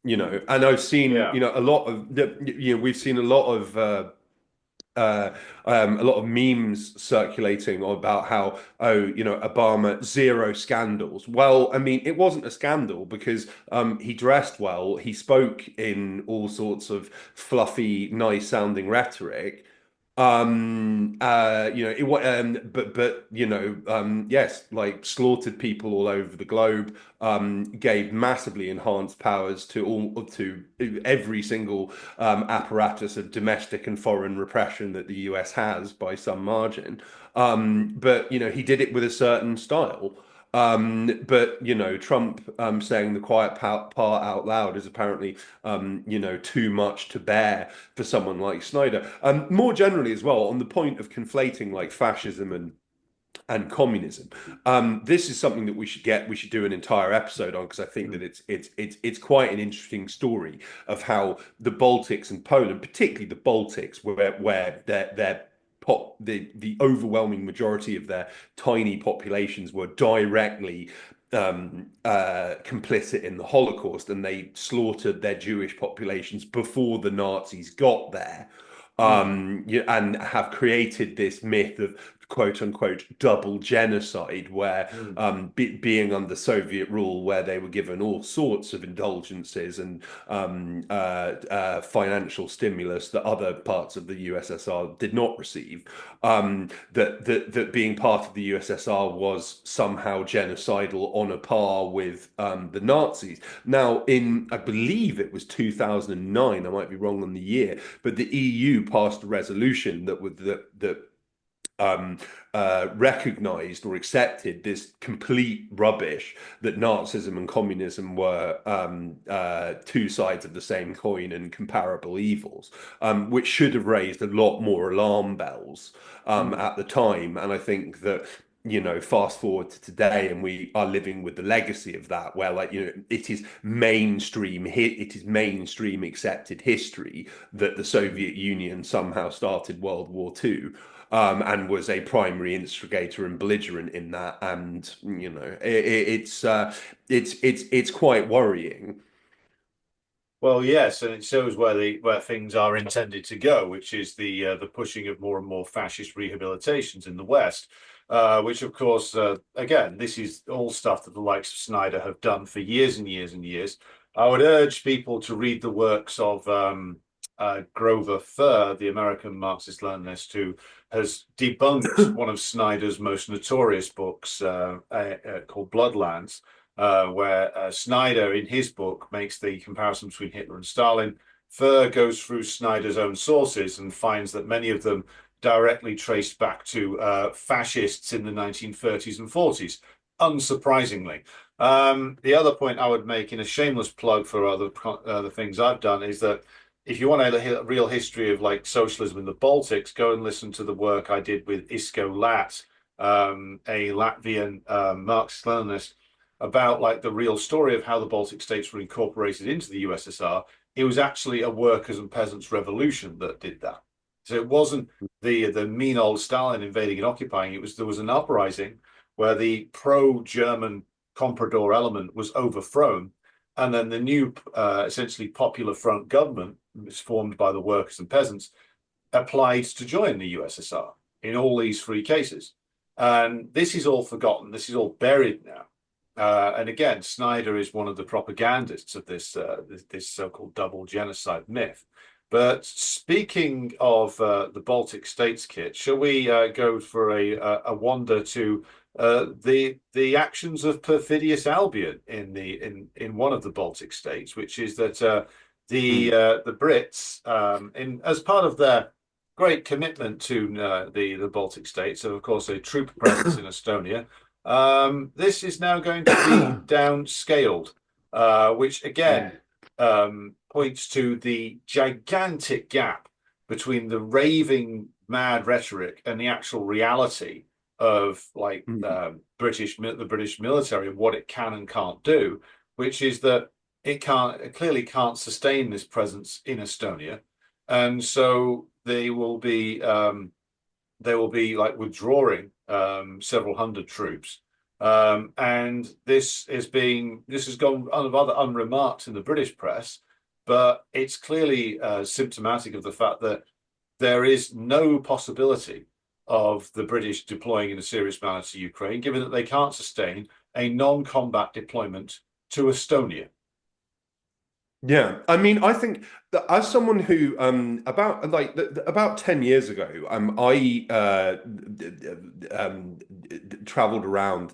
And I've seen, Yeah. a lot of, we've seen uh, a lot of memes circulating about how, oh, Obama, zero scandals. Well, I mean, it wasn't a scandal because he dressed well, he spoke in all sorts of fluffy, nice sounding rhetoric. But yes, like slaughtered people all over the globe, gave massively enhanced powers to every single apparatus of domestic and foreign repression that the US has by some margin. But he did it with a certain style. But Trump saying the quiet part out loud is apparently too much to bear for someone like Snyder. More generally as well, on the point of conflating like fascism and communism. This is something that we should do an entire episode on because I think that Mm. it's quite an interesting story of how the Baltics and Poland, particularly the Baltics, where the overwhelming majority of their tiny populations were directly complicit in the Holocaust, and they slaughtered their Jewish populations before the Nazis got there, Mm. and have created this myth of quote unquote double genocide, where Mm. being under Soviet rule, where they were given all sorts of indulgences and financial stimulus that other parts of the USSR did not receive, that being part of the USSR was somehow genocidal on a par with the Nazis. Now, I believe it was 2009, I might be wrong on the year, but the EU passed a resolution that recognized or accepted this complete rubbish that Nazism and communism were two sides of the same coin and comparable evils, which should have raised a lot more alarm bells Mm. at the time. And I think that, fast forward to today, and we are living with the legacy of that, where, like, it is mainstream accepted history that the Mm. Soviet Union somehow started World War II, and was a primary instigator and belligerent in that. And it's quite worrying. Well, yes, and it shows where things are intended to go, which is the pushing of more and more fascist rehabilitations in the West, which of course, again, this is all stuff that the likes of Snyder have done for years and years and years. I would urge people to read the works of Grover Furr, the American Marxist-Leninist, who has debunked one of Snyder's most notorious books, called Bloodlands, where Snyder, in his book, makes the comparison between Hitler and Stalin. Furr goes through Snyder's own sources and finds that many of them directly traced back to fascists in the 1930s and 40s, unsurprisingly. The other point I would make, in a shameless plug for other things I've done, is that if you want a real history of like socialism in the Baltics, go and listen to the work I did with Isko Lat, a Latvian Marxist-Leninist, about like the real story of how the Baltic states were incorporated into the USSR. It was actually a workers and peasants revolution that did that. So it wasn't the mean old Stalin invading and occupying. There was an uprising where the pro-German comprador element was overthrown, and then the new essentially Popular Front government, formed by the workers and peasants, applied to join the USSR in all these three cases. And this is all forgotten. This is all buried now. And again, Snyder is one of the propagandists of this so-called double genocide myth. But speaking of the Baltic states, Kit, shall we go for a wander to the actions of perfidious Albion in one of the Baltic states, which is that the Brits, in as part of their great commitment to the Baltic states, and of course a troop presence in Estonia. This is now going to be downscaled, which again points to the gigantic gap between the raving mad rhetoric and the actual reality of like the British military and what it can and can't do, which is that it clearly can't sustain this presence in Estonia, and so they will be like withdrawing several hundred troops. And this has gone rather unremarked in the British press, but it's clearly symptomatic of the fact that there is no possibility of the British deploying in a serious manner to Ukraine, given that they can't sustain a non-combat deployment to Estonia. Yeah, I mean, I think that as someone who, about 10 years ago, I traveled around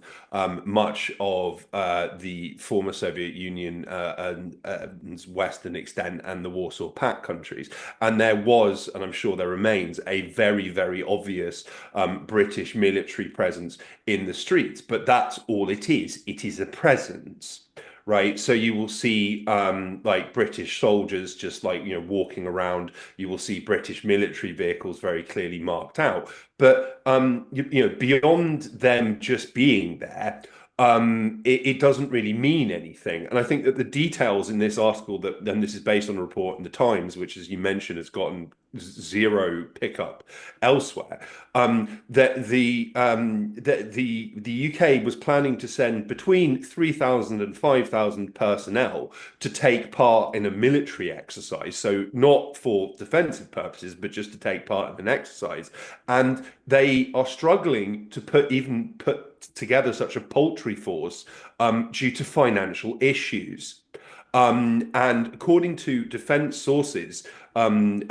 much of the former Soviet Union and Western extent and the Warsaw Pact countries. And there was, and I'm sure there remains, a very, very obvious British military presence in the streets. But that's all it is. It is a presence. Right, so you will see like British soldiers just like walking around. You will see British military vehicles very clearly marked out. But beyond them just being there, it doesn't really mean anything. And I think that the details in this article that, and this is based on a report in the Times, which, as you mentioned, has gotten zero pickup elsewhere. The UK was planning to send between 3,000 and 5,000 personnel to take part in a military exercise. So not for defensive purposes, but just to take part in an exercise. And they are struggling to put together such a paltry force due to financial issues. And according to defense sources, and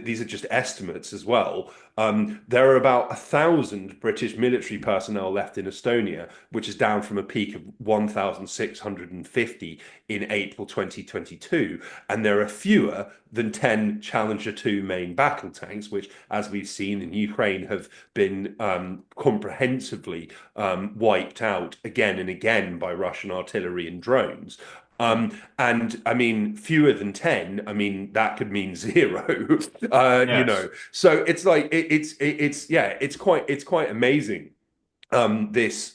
these are just estimates as well, there are about 1,000 British military personnel left in Estonia, which is down from a peak of 1,650 in April 2022. And there are fewer than 10 Challenger 2 main battle tanks, which, as we've seen in Ukraine, have been comprehensively wiped out again and again by Russian artillery and drones. And I mean, fewer than 10, I mean, that could mean zero, Yes. So it's like, yeah, it's quite amazing. This,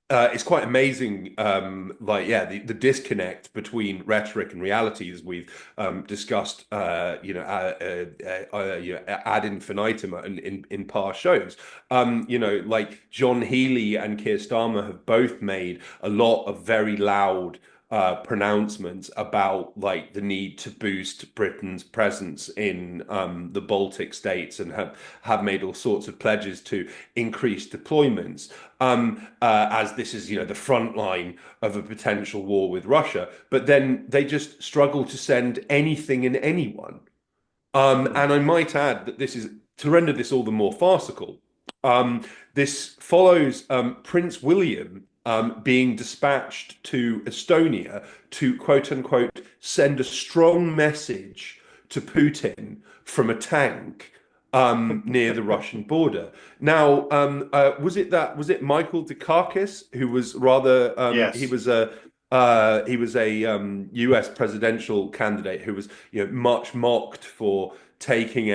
it's quite amazing, the disconnect between rhetoric and reality, as we've discussed, ad infinitum in past shows. Like John Healey and Keir Starmer have both made a lot of very loud pronouncements about like the need to boost Britain's presence in the Baltic states, and have made all sorts of pledges to increase deployments, as this is, the front line of a potential war with Russia. But then they just struggle to send anything and anyone. And I might add that this is to render this all the more farcical. This follows Prince William being dispatched to Estonia to quote unquote send a strong message to Putin from a tank near the Russian border. Now, was it Michael Dukakis who was rather Yes. he was a US presidential candidate who was, much mocked for taking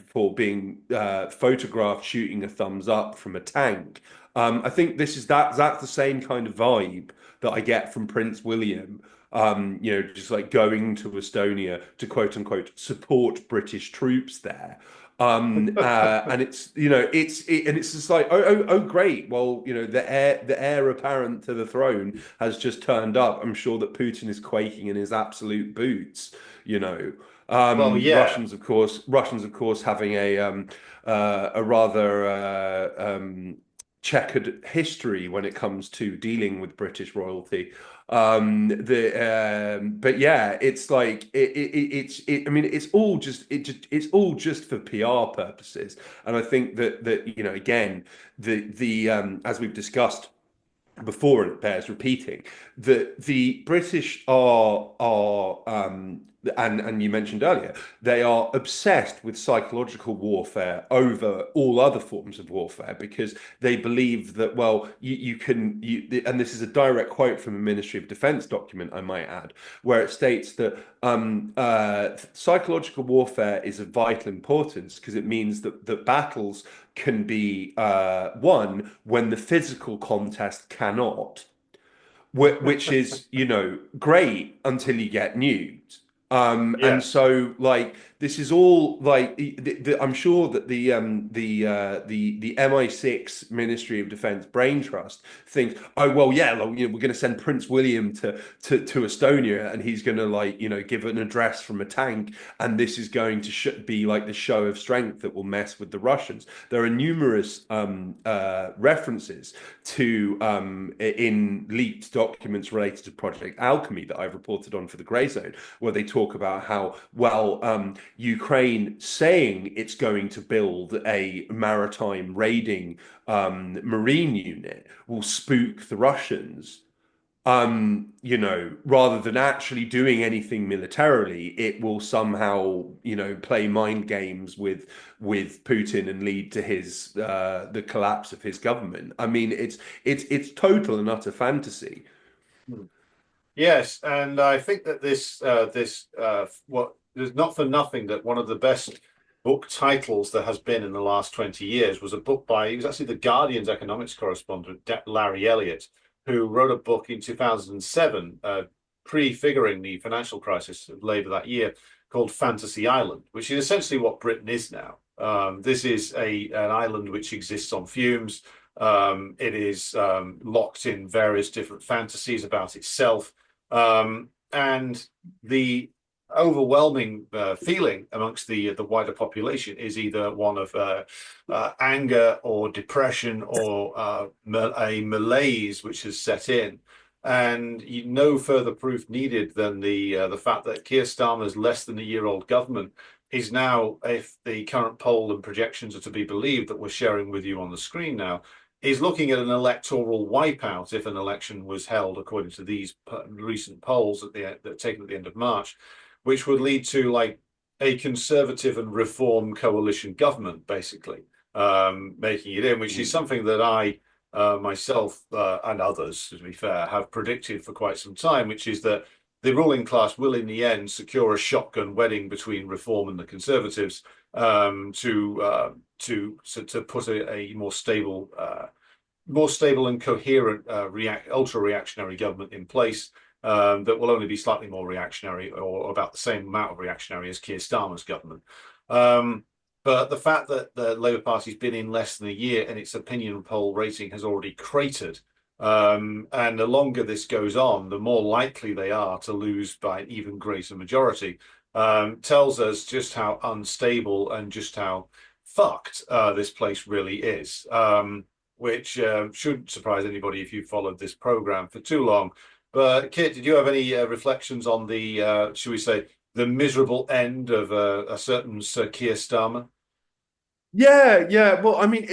for being photographed shooting a thumbs up from a tank. I think that's the same kind of vibe that I get from Prince William. Just like going to Estonia to quote unquote support British troops there. And it's just like, oh great, well, the heir apparent to the throne has just turned up. I'm sure that Putin is quaking in his absolute boots. you know Well, yeah. Russians of course having a rather checkered history when it comes to dealing with British royalty. But yeah, it's like I mean, it's all just for PR purposes. And I think that again, the as we've discussed before, and it bears repeating, that the British are and you mentioned earlier, they are obsessed with psychological warfare over all other forms of warfare, because they believe that, well, and this is a direct quote from a Ministry of Defense document, I might add, where it states that psychological warfare is of vital importance because it means that battles can be won when the physical contest cannot, which is, great until you get nuked. And Yes. so, like, this is all like I'm sure that the MI6 Ministry of Defense brain trust thinks, oh well, yeah, like, we're going to send Prince William to Estonia, and he's going to, like, give an address from a tank, and this is going to be like the show of strength that will mess with the Russians. There are numerous references to in leaked documents related to Project Alchemy that I've reported on for the Grey Zone, where they talk about how, well, Ukraine saying it's going to build a maritime raiding marine unit will spook the Russians. Rather than actually doing anything militarily, it will somehow, play mind games with Putin and lead to his the collapse of his government. I mean, it's total and utter fantasy. Yes, and I think that this what is not for nothing that one of the best book titles there has been in the last 20 years was a book by, he was actually the Guardian's economics correspondent, Larry Elliott, who wrote a book in 2007, prefiguring the financial crisis of Labour that year, called Fantasy Island, which is essentially what Britain is now. This is an island which exists on fumes. It is locked in various different fantasies about itself. And the overwhelming feeling amongst the wider population is either one of anger or depression or a malaise which has set in. And no further proof needed than the fact that Keir Starmer's less than a year old government is now, if the current poll and projections are to be believed that we're sharing with you on the screen now, is looking at an electoral wipeout if an election was held according to these recent polls that taken at the end of March, which would lead to like a conservative and reform coalition government, basically, making it in, which is something that I myself and others, to be fair, have predicted for quite some time, which is that the ruling class will, in the end, secure a shotgun wedding between reform and the conservatives to put a more stable and coherent ultra reactionary government in place that will only be slightly more reactionary or about the same amount of reactionary as Keir Starmer's government. But the fact that the Labour Party's been in less than a year and its opinion poll rating has already cratered, and the longer this goes on, the more likely they are to lose by an even greater majority, tells us just how unstable and just how fucked this place really is, which shouldn't surprise anybody if you've followed this program for too long. But Kit, did you have any reflections on the, should we say, the miserable end of a certain Sir Keir Starmer? Yeah, yeah. Well, I mean,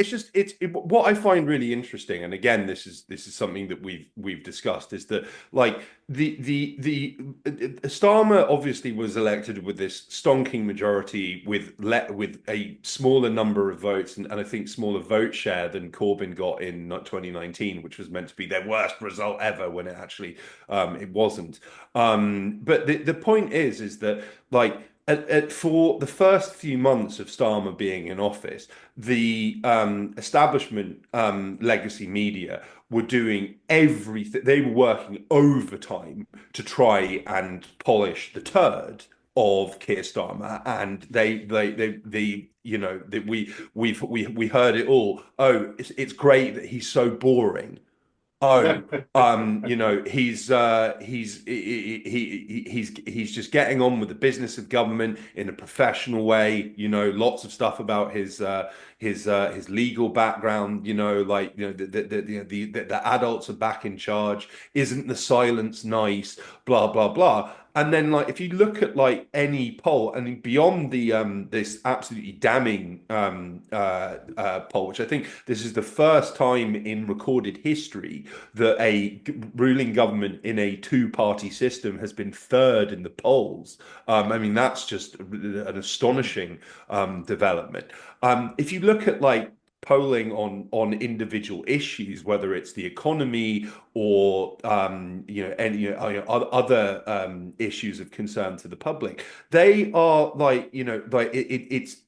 what I find really interesting, and again, this is something that we've discussed, is that like the Starmer obviously was elected with this stonking majority with a smaller number of votes and I think smaller vote share than Corbyn got in 2019, which was meant to be their worst result ever when it actually it wasn't. But the point is that like for the first few months of Starmer being in office, the establishment legacy media were doing everything. They were working overtime to try and polish the turd of Keir Starmer, and we heard it all. Oh, it's great that he's so boring. Oh, he's just getting on with the business of government in a professional way. Lots of stuff about his legal background. The adults are back in charge. Isn't the silence nice? Blah blah blah. And then, like, if you look at like any poll, and beyond the this absolutely damning poll, which I think this is the first time in recorded history that a ruling government in a two-party system has been third in the polls. I mean, that's just an astonishing development. If you look at like polling on individual issues, whether it's the economy or other issues of concern to the public, they are like it's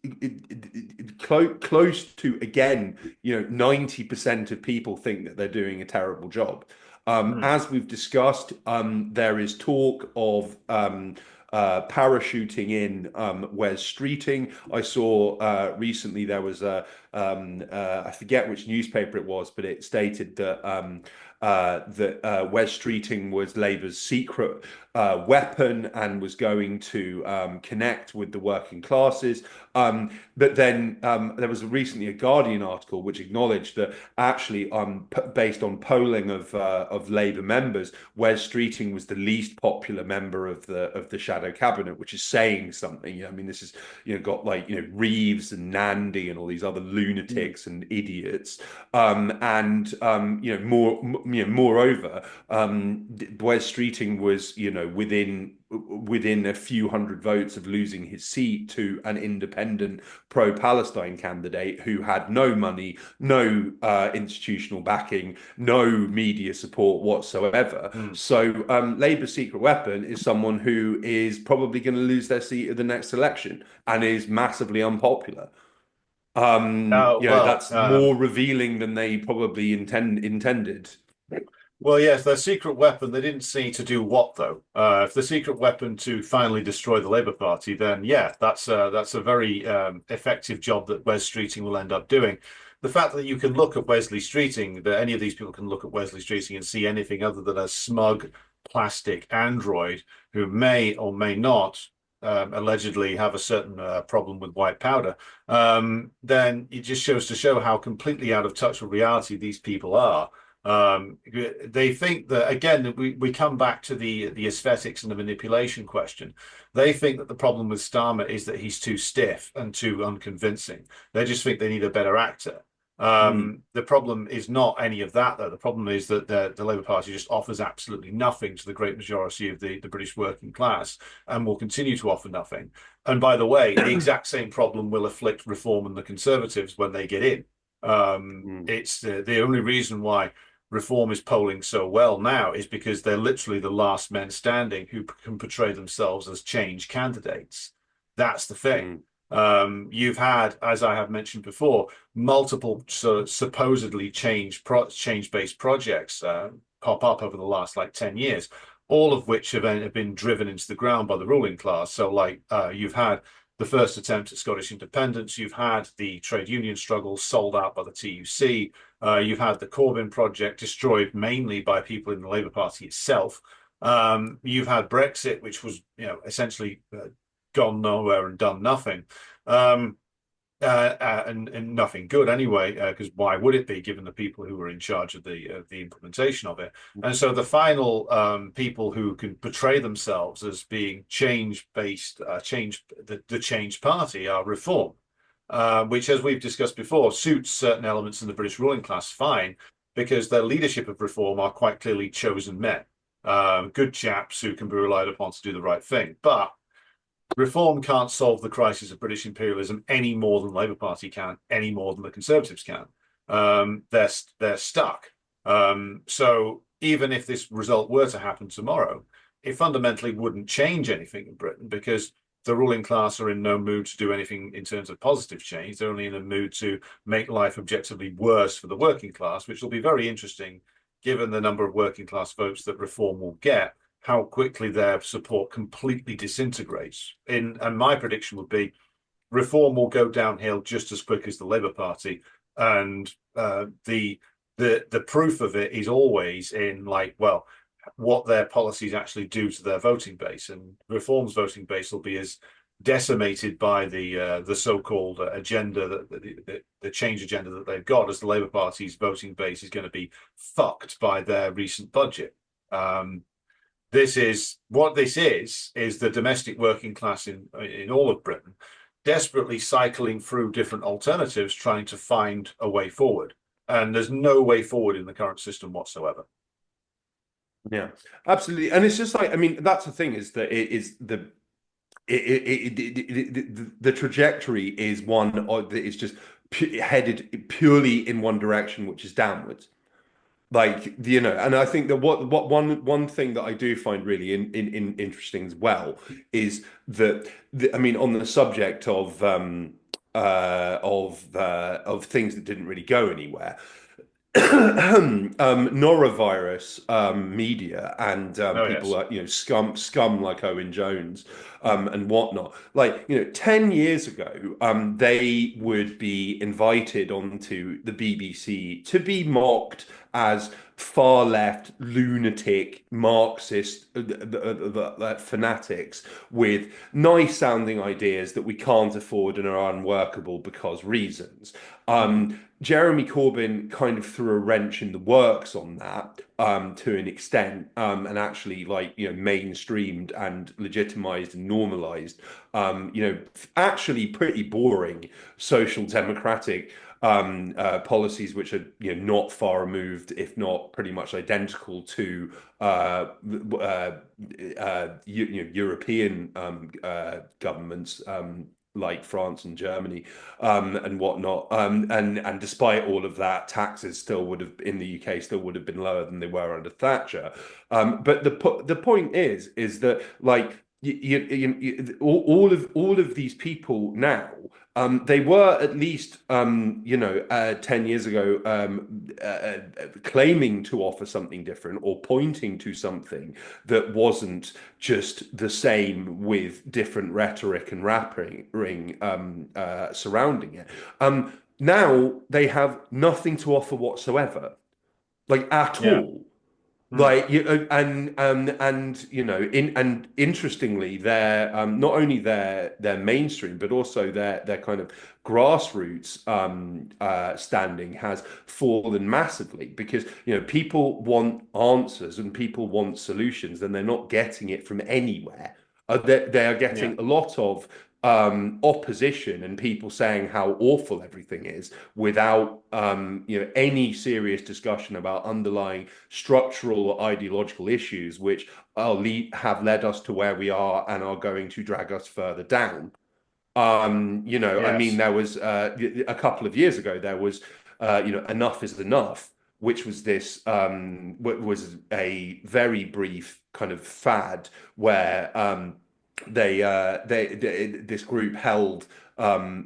close to, again, 90% of people think that they're doing a terrible job. As we've discussed, there is talk of parachuting in Wes Streeting. I saw recently there was I forget which newspaper it was, but it stated that Wes Streeting was Labour's secret weapon and was going to connect with the working classes. But then there was recently a Guardian article which acknowledged that actually, based on polling of Labour members, Wes Streeting was the least popular member of the shadow cabinet, which is saying something. I mean, this is got like Reeves and Nandy and all these other lunatics and idiots, and moreover, Wes Streeting was, within a few hundred votes of losing his seat to an independent pro-Palestine candidate who had no money, no institutional backing, no media support whatsoever. Mm. So Labour's secret weapon is someone who is probably going to lose their seat at the next election and is massively unpopular. Well, That's more revealing than they probably intended. well, yes, their secret weapon. They didn't see to do what though. If the secret weapon to finally destroy the Labour Party, then yeah, that's a very effective job that Wes Streeting will end up doing. The fact that you can look at Wesley Streeting, that any of these people can look at Wesley Streeting and see anything other than a smug plastic android who may or may not allegedly have a certain problem with white powder, then it just shows to show how completely out of touch with reality these people are. They think that again we come back to the aesthetics and the manipulation question. They think that the problem with Starmer is that he's too stiff and too unconvincing. They just think they need a better actor. Mm. The problem is not any of that, though. The problem is that the Labour Party just offers absolutely nothing to the great majority of the British working class and will continue to offer nothing. And by the way, the exact same problem will afflict Reform and the Conservatives when they get in. Mm. It's the only reason why Reform is polling so well now is because they're literally the last men standing who can portray themselves as change candidates. That's the thing. Mm. You've had, as I have mentioned before, multiple supposedly change-based projects pop up over the last like 10 years, all of which have been driven into the ground by the ruling class. So like you've had the first attempt at Scottish independence, you've had the trade union struggle sold out by the TUC, you've had the Corbyn project destroyed mainly by people in the Labour Party itself. You've had Brexit, which was essentially gone nowhere and done nothing. And nothing good anyway, because why would it be, given the people who were in charge of the implementation of it? And so the final people who can portray themselves as being change-based, the change party are Reform, which, as we've discussed before, suits certain elements in the British ruling class fine, because their leadership of Reform are quite clearly chosen men, good chaps who can be relied upon to do the right thing. But Reform can't solve the crisis of British imperialism any more than the Labour Party can, any more than the Conservatives can. They're stuck. So even if this result were to happen tomorrow, it fundamentally wouldn't change anything in Britain, because the ruling class are in no mood to do anything in terms of positive change. They're only in a mood to make life objectively worse for the working class, which will be very interesting given the number of working class votes that Reform will get, how quickly their support completely disintegrates. And my prediction would be Reform will go downhill just as quick as the Labour Party. And the proof of it is always in what their policies actually do to their voting base. And Reform's voting base will be as decimated by the so-called agenda, the change agenda that they've got, as the Labour Party's voting base is going to be fucked by their recent budget. This is the domestic working class in all of Britain desperately cycling through different alternatives, trying to find a way forward. And there's no way forward in the current system whatsoever. Yeah, absolutely. And it's just like, I mean, that's the thing, is that the trajectory is one that is just headed purely in one direction, which is downwards. And I think that one thing that I do find really interesting as well is that I mean, on the subject of things that didn't really go anywhere, norovirus media and Oh people yes. like scum like Owen Jones and whatnot. 10 years ago, they would be invited onto the BBC to be mocked as far left, lunatic, Marxist fanatics with nice sounding ideas that we can't afford and are unworkable because reasons. Jeremy Corbyn kind of threw a wrench in the works on that to an extent, and actually mainstreamed and legitimized and normalized actually pretty boring social democratic policies which are not far removed, if not pretty much identical to European governments. Like France and Germany, and whatnot, and despite all of that, taxes still would have in the UK still would have been lower than they were under Thatcher. But the point is that like all of these people now, they were at least 10 years ago claiming to offer something different or pointing to something that wasn't just the same with different rhetoric and rapping surrounding it. Now they have nothing to offer whatsoever, like at Yeah. all. Mm. Like and interestingly, their not only their mainstream, but also their kind of grassroots standing has fallen massively because people want answers and people want solutions, and they're not getting it from anywhere. They are Yeah. getting a lot of opposition and people saying how awful everything is without any serious discussion about underlying structural or ideological issues which have led us to where we are and are going to drag us further down. I mean, Yes. there was a couple of years ago, there was, enough is enough, which was this was a very brief kind of fad where this group held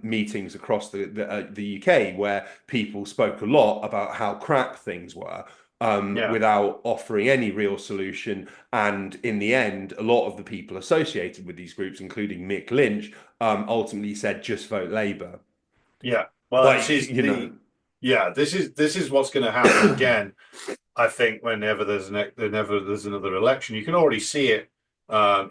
meetings across the UK where people spoke a lot about how crap things were. Yeah. Without offering any real solution. And in the end, a lot of the people associated with these groups, including Mick Lynch, ultimately said, just vote Labour. Yeah. Well, this Like, is yeah, this is what's going to happen again. I think whenever there's another election, you can already see it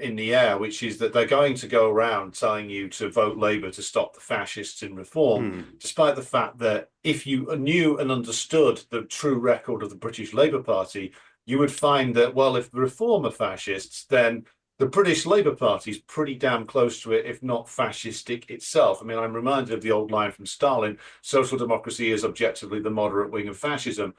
in the air, which is that they're going to go around telling you to vote Labour to stop the fascists in reform, despite the fact that if you knew and understood the true record of the British Labour Party, you would find that, well, if the Reform are fascists, then the British Labour Party is pretty damn close to it, if not fascistic itself. I mean, I'm reminded of the old line from Stalin: social democracy is objectively the moderate wing of fascism.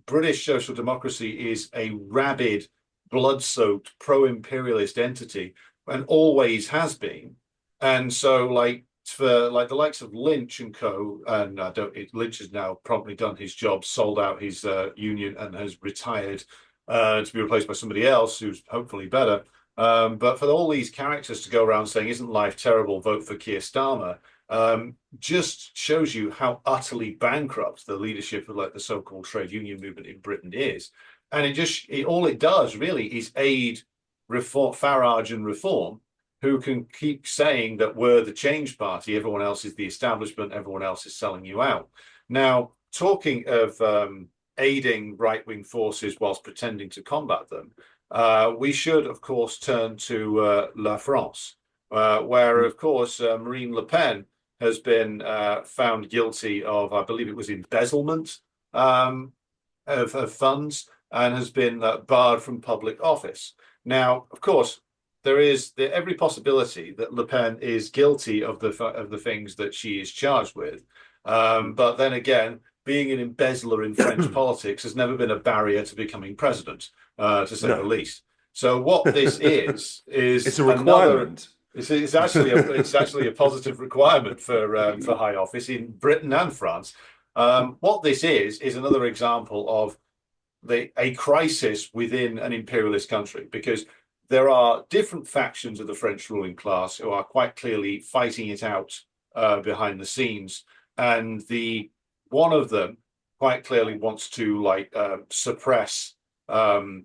British social democracy is a rabid, blood-soaked, pro-imperialist entity, and always has been. And so, like for like the likes of Lynch and co, and Lynch has now promptly done his job, sold out his union, and has retired to be replaced by somebody else who's hopefully better. But for all these characters to go around saying, "Isn't life terrible? Vote for Keir Starmer." Just shows you how utterly bankrupt the leadership of like the so-called trade union movement in Britain is. And all it does really is aid Farage and Reform, who can keep saying that we're the change party, everyone else is the establishment, everyone else is selling you out. Now, talking of aiding right-wing forces whilst pretending to combat them, we should, of course, turn to La France, where, of course, Marine Le Pen has been found guilty of, I believe it was embezzlement of funds, and has been barred from public office. Now, of course, there is every possibility that Le Pen is guilty of the things that she is charged with. But then again, being an embezzler in French politics has never been a barrier to becoming president, to say the No. least. So what this is It's a requirement. It's actually a positive requirement for high office in Britain and France. What this is another example of a crisis within an imperialist country, because there are different factions of the French ruling class who are quite clearly fighting it out behind the scenes, and one of them quite clearly wants to suppress the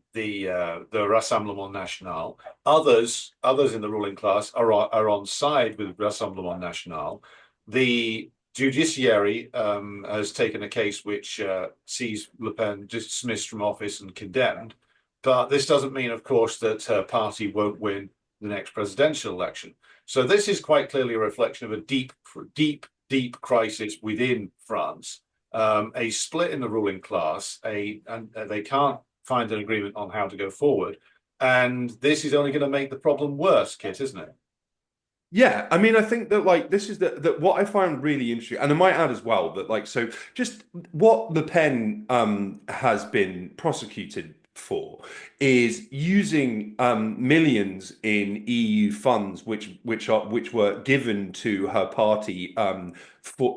Rassemblement National. Others in the ruling class are on side with Rassemblement National. The judiciary has taken a case which sees Le Pen dismissed from office and condemned. But this doesn't mean, of course, that her party won't win the next presidential election. So this is quite clearly a reflection of a deep crisis within France, a split in the ruling class, and they can't find an agreement on how to go forward. And this is only going to make the problem worse, Kit, isn't it? Yeah, I mean, I think that like this is that what I find really interesting, and I might add as well that like so just what Le Pen has been prosecuted for is using millions in EU funds which were given to her party for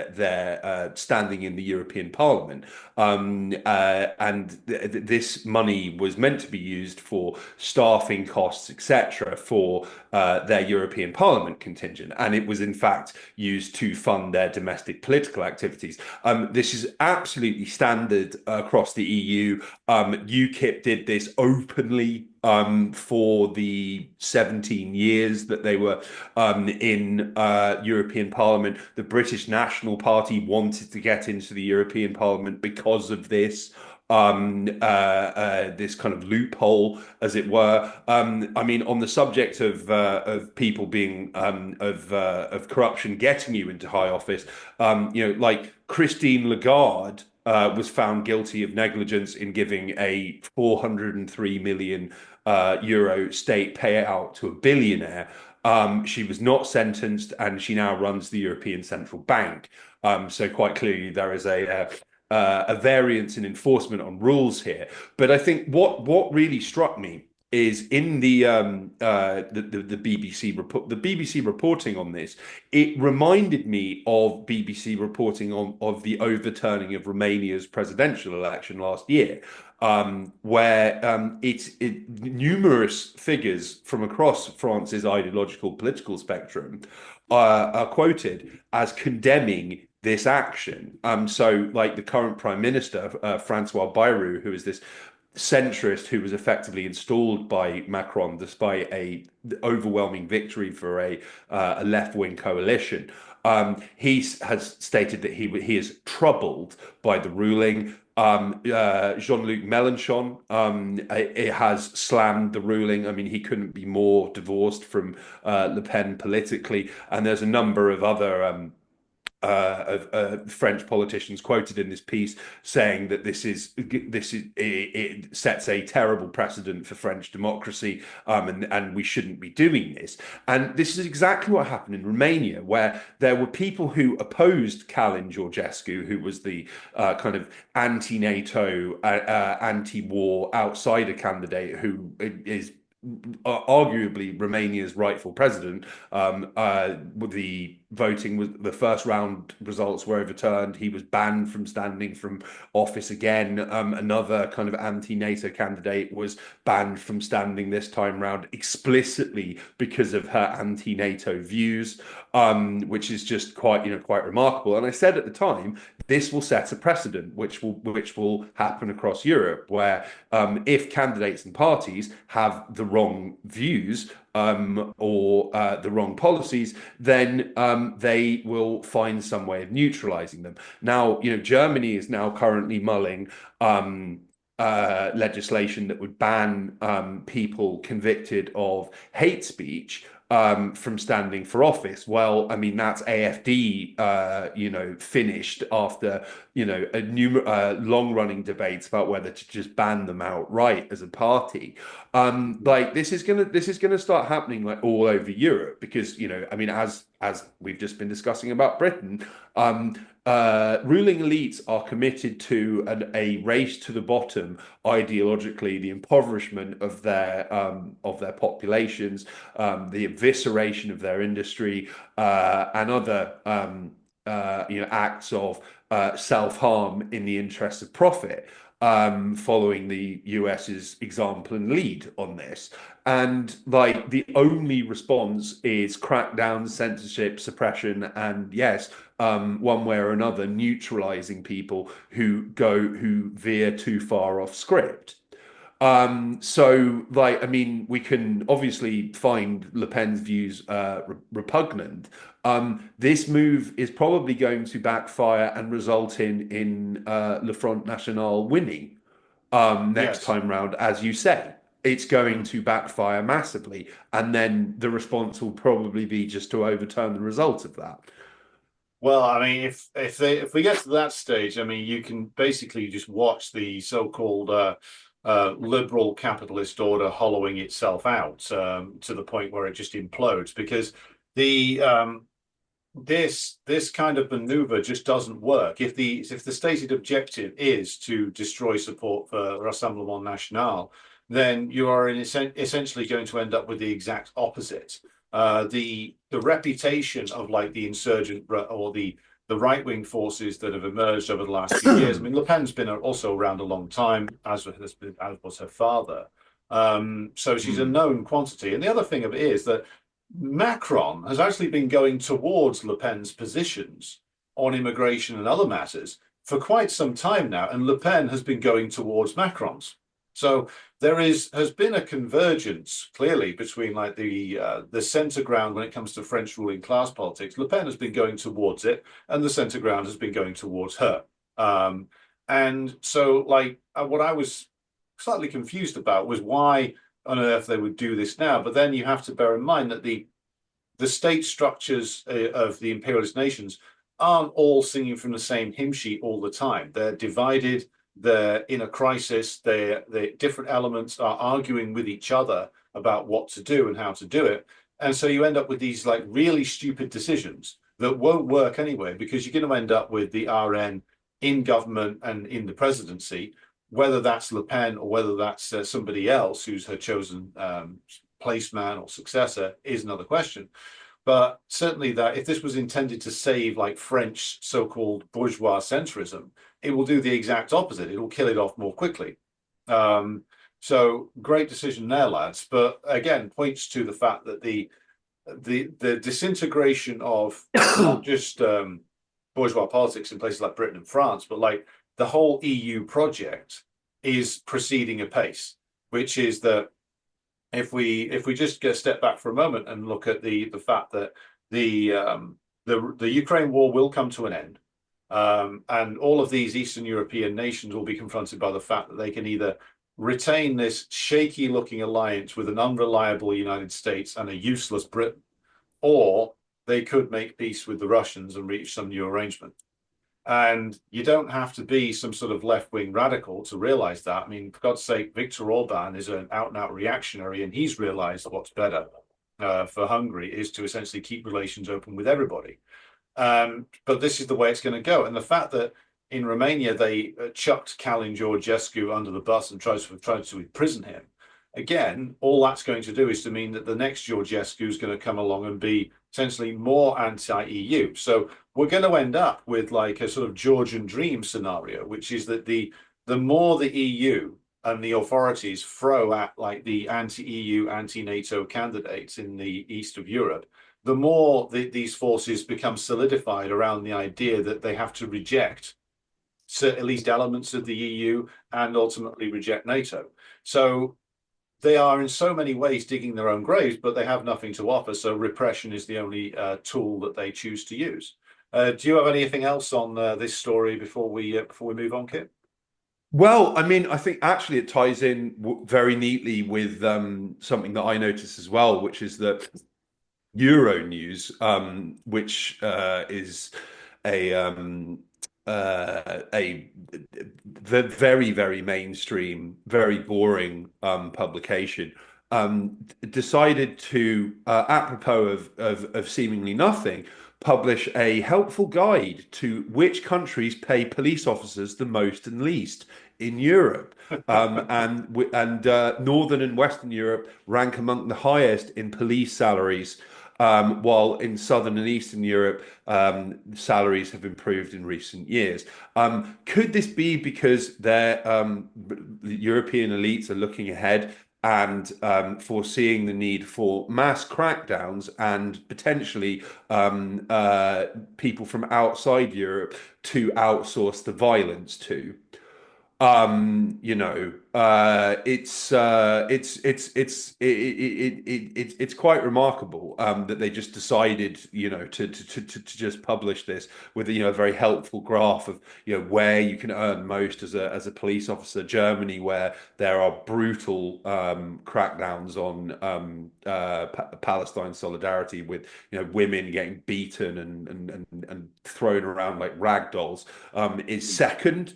their standing in the European Parliament. And this money was meant to be used for staffing costs, etc., for their European Parliament contingent, and it was in fact used to fund their domestic political activities. This is absolutely standard across the EU. UKIP did this openly for the 17 years that they were in European Parliament. The British National Party wanted to get into the European Parliament because of this. This kind of loophole, as it were. I mean, on the subject of people being of corruption getting you into high office, like Christine Lagarde was found guilty of negligence in giving a 403 million euro state payout to a billionaire. She was not sentenced, and she now runs the European Central Bank. So quite clearly, there is a variance in enforcement on rules here. But I think what really struck me is in the BBC report, the BBC reporting on this. It reminded me of BBC reporting on of the overturning of Romania's presidential election last year. Where numerous figures from across France's ideological political spectrum are quoted as condemning this action. So like the current Prime Minister, Francois Bayrou, who is this centrist who was effectively installed by Macron despite a overwhelming victory for a left-wing coalition. He has stated that he is troubled by the ruling. Jean-Luc Mélenchon it has slammed the ruling. I mean, he couldn't be more divorced from Le Pen politically, and there's a number of other of French politicians quoted in this piece saying that it sets a terrible precedent for French democracy, and we shouldn't be doing this. And this is exactly what happened in Romania, where there were people who opposed Calin Georgescu, who was the kind of anti-NATO, anti-war outsider candidate, who is arguably Romania's rightful president. The voting was the first round results were overturned. He was banned from standing from office again. Another kind of anti-NATO candidate was banned from standing this time round explicitly because of her anti-NATO views, which is just quite remarkable. And I said at the time, this will set a precedent, which will happen across Europe, where if candidates and parties have the wrong views or the wrong policies, then they will find some way of neutralizing them. Now, Germany is now currently mulling legislation that would ban people convicted of hate speech from standing for office. Well, I mean, that's AFD, finished after, long-running debates about whether to just ban them outright as a party. Like this is gonna start happening like all over Europe because, I mean, as we've just been discussing about Britain, ruling elites are committed to a race to the bottom ideologically, the impoverishment of their populations, the evisceration of their industry, and other acts of self-harm in the interest of profit, following the US's example and lead on this. And like the only response is crackdown, censorship, suppression, and yes, one way or another, neutralizing people who veer too far off script. So like, I mean, we can obviously find Le Pen's views repugnant. This move is probably going to backfire and result in Le Front National winning next Yes. time round, as you say. It's going to backfire massively, and then the response will probably be just to overturn the result of that. Well, I mean, if we get to that stage, I mean, you can basically just watch the so-called liberal capitalist order hollowing itself out to the point where it just implodes because the this kind of maneuver just doesn't work. If the stated objective is to destroy support for Rassemblement National, then you are essentially going to end up with the exact opposite. The reputation of like the insurgent or the right wing forces that have emerged over the last few years. I mean, Le Pen's been also around a long time, as was her father. So she's a known quantity. And the other thing of it is that Macron has actually been going towards Le Pen's positions on immigration and other matters for quite some time now, and Le Pen has been going towards Macron's. So has been a convergence clearly between like the centre ground when it comes to French ruling class politics. Le Pen has been going towards it, and the centre ground has been going towards her. And so, like, what I was slightly confused about was why on earth they would do this now. But then you have to bear in mind that the state structures of the imperialist nations aren't all singing from the same hymn sheet all the time. They're divided. They're in a crisis. The different elements are arguing with each other about what to do and how to do it. And so you end up with these like really stupid decisions that won't work anyway, because you're going to end up with the RN in government and in the presidency, whether that's Le Pen or whether that's somebody else who's her chosen placeman or successor is another question. But certainly that if this was intended to save like French so-called bourgeois centrism, it will do the exact opposite. It will kill it off more quickly. So great decision there, lads. But again, points to the fact that the disintegration of not just bourgeois politics in places like Britain and France, but like the whole EU project is proceeding apace, which is that if we just get a step back for a moment and look at the fact that the Ukraine war will come to an end, and all of these Eastern European nations will be confronted by the fact that they can either retain this shaky-looking alliance with an unreliable United States and a useless Britain, or they could make peace with the Russians and reach some new arrangement. And you don't have to be some sort of left-wing radical to realize that. I mean, for God's sake, Viktor Orban is an out-and-out reactionary, and he's realized what's better for Hungary is to essentially keep relations open with everybody. But this is the way it's going to go. And the fact that in Romania they chucked Calin Georgescu under the bus and tried to imprison him, again, all that's going to do is to mean that the next Georgescu is going to come along and be essentially more anti-EU. So we're going to end up with like a sort of Georgian dream scenario, which is that the more the EU and the authorities throw at like the anti-EU, anti-NATO candidates in the east of Europe, the more these forces become solidified around the idea that they have to reject at least elements of the EU and ultimately reject NATO. So they are in so many ways digging their own graves, but they have nothing to offer. So repression is the only tool that they choose to use. Do you have anything else on this story before we move on, Kit? Well, I mean, I think actually it ties in very neatly with something that I noticed as well, which is that Euronews, which is a very, very mainstream, very boring publication, decided to, apropos of seemingly nothing, publish a helpful guide to which countries pay police officers the most and least in Europe. And Northern and Western Europe rank among the highest in police salaries, while in Southern and Eastern Europe, salaries have improved in recent years. Could this be because the European elites are looking ahead and foreseeing the need for mass crackdowns and potentially people from outside Europe to outsource the violence to? It's quite remarkable that they just decided, to just publish this with a very helpful graph of where you can earn most as a police officer. Germany, where there are brutal crackdowns on Palestine solidarity with women getting beaten and thrown around like rag dolls, is second.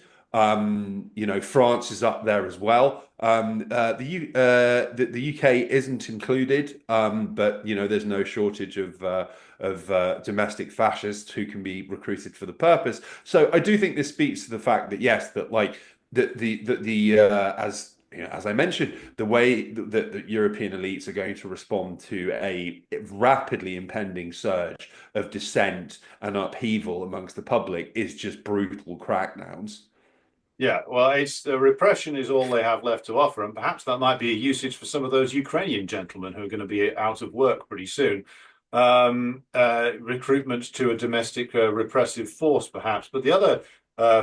France is up there as well. The UK isn't included, but there's no shortage of domestic fascists who can be recruited for the purpose. So I do think this speaks to the fact that yes, that like the as I mentioned, the way that the European elites are going to respond to a rapidly impending surge of dissent and upheaval amongst the public is just brutal crackdowns. Yeah, well, it's the repression is all they have left to offer, and perhaps that might be a usage for some of those Ukrainian gentlemen who are going to be out of work pretty soon. Recruitment to a domestic repressive force, perhaps. But the other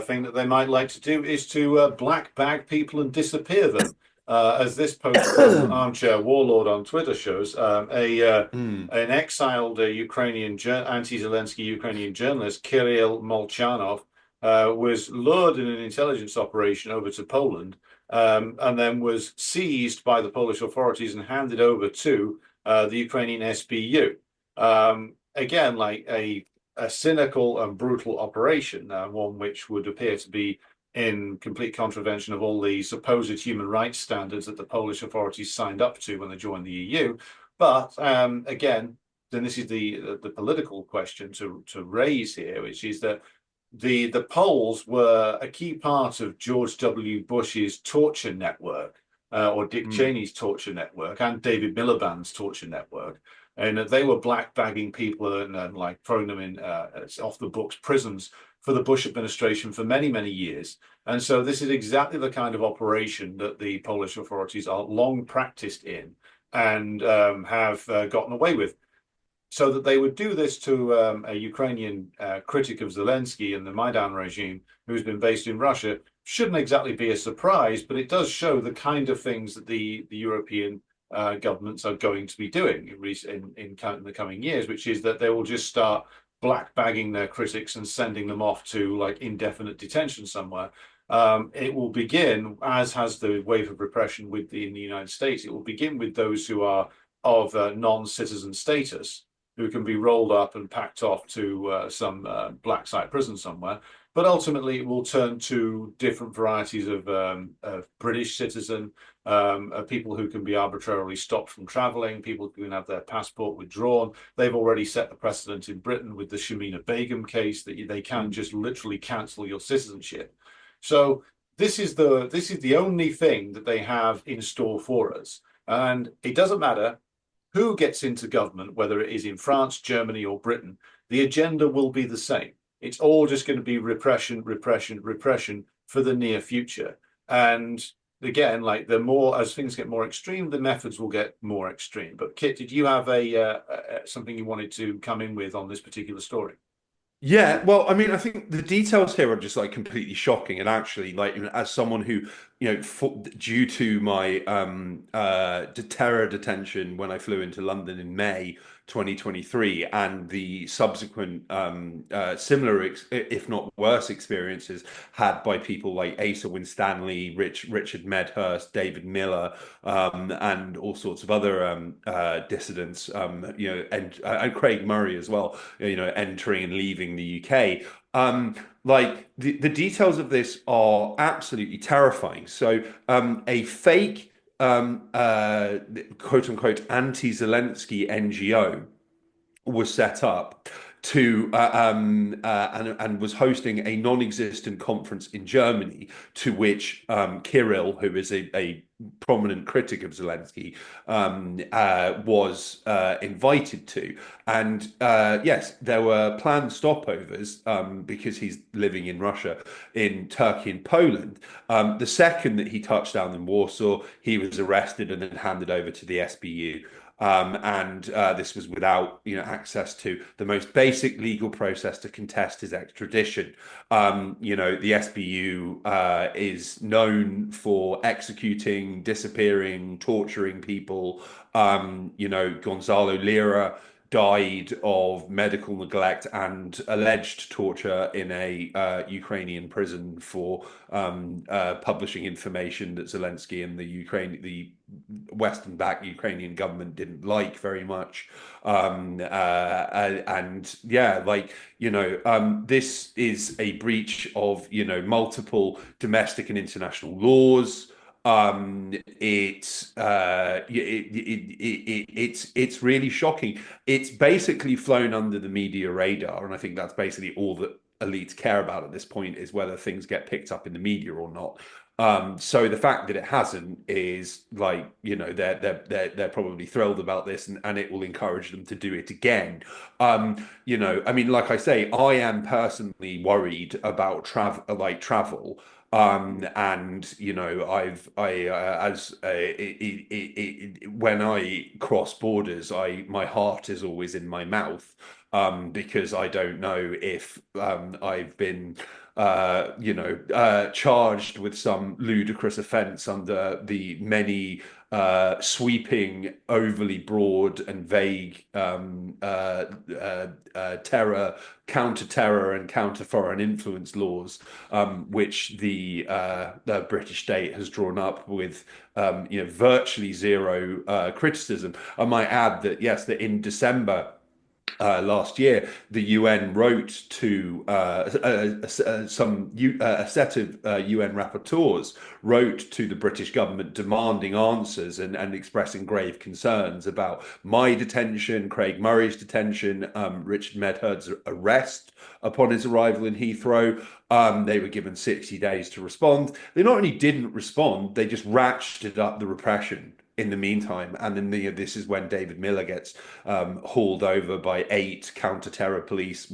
thing that they might like to do is to black bag people and disappear them. As this post from Armchair Warlord on Twitter shows, Mm, an exiled Ukrainian anti-Zelensky Ukrainian journalist, Kirill Molchanov, was lured in an intelligence operation over to Poland, and then was seized by the Polish authorities and handed over to the Ukrainian SBU. Again, like a cynical and brutal operation, one which would appear to be in complete contravention of all the supposed human rights standards that the Polish authorities signed up to when they joined the EU. But again, then this is the political question to raise here, which is that the Poles were a key part of George W. Bush's torture network, or Dick mm. Cheney's torture network, and David Miliband's torture network. And they were black bagging people and like throwing them in off the books prisons for the Bush administration for many, many years. And so this is exactly the kind of operation that the Polish authorities are long practiced in and have gotten away with, so that they would do this to a Ukrainian critic of Zelensky and the Maidan regime, who's been based in Russia, shouldn't exactly be a surprise, but it does show the kind of things that the European governments are going to be doing in the coming years, which is that they will just start black bagging their critics and sending them off to like indefinite detention somewhere. It will begin, as has the wave of repression in the United States, it will begin with those who are of non-citizen status, who can be rolled up and packed off to some black site prison somewhere. But ultimately, it will turn to different varieties of British citizen, people who can be arbitrarily stopped from traveling, people who can have their passport withdrawn. They've already set the precedent in Britain with the Shamina Begum case that they can just literally cancel your citizenship. So this is the only thing that they have in store for us, and it doesn't matter who gets into government, whether it is in France, Germany, or Britain, the agenda will be the same. It's all just going to be repression, repression, repression for the near future. And again, like the more as things get more extreme, the methods will get more extreme. But Kit, did you have something you wanted to come in with on this particular story? Yeah, well, I mean, I think the details here are just like completely shocking, and actually, like, as someone who, due to my terror detention when I flew into London in May 2023, and the subsequent similar, if not worse, experiences had by people like Asa Winstanley, Richard Medhurst, David Miller, and all sorts of other dissidents, and Craig Murray as well, entering and leaving the UK. Like the details of this are absolutely terrifying. So, a fake quote unquote anti-Zelensky NGO was set up to and was hosting a non-existent conference in Germany, to which Kirill, who is a prominent critic of Zelensky, was invited to. And yes, there were planned stopovers because he's living in Russia, in Turkey and Poland. The second that he touched down in Warsaw, he was arrested and then handed over to the SBU. And this was without, access to the most basic legal process to contest his extradition. The SBU is known for executing, disappearing, torturing people. Gonzalo Lira died of medical neglect and alleged torture in a Ukrainian prison for publishing information that Zelensky and the Western-backed Ukrainian government didn't like very much. And yeah, like, this is a breach of, multiple domestic and international laws. It's really shocking. It's basically flown under the media radar, and I think that's basically all that elites care about at this point, is whether things get picked up in the media or not. So the fact that it hasn't is like, they're probably thrilled about this, and it will encourage them to do it again. I mean, like I say, I am personally worried about travel. And when I cross borders, my heart is always in my mouth, because I don't know if I've been charged with some ludicrous offence under the many sweeping, overly broad and vague counter-terror and counter-foreign influence laws, which the British state has drawn up with virtually zero criticism. I might add that, yes, that in December last year, the UN wrote to a set of UN rapporteurs wrote to the British government demanding answers and expressing grave concerns about my detention, Craig Murray's detention, Richard Medhurst's arrest upon his arrival in Heathrow. They were given 60 days to respond. They not only didn't respond, they just ratcheted up the repression in the meantime. And then this is when David Miller gets hauled over by 8 counter-terror police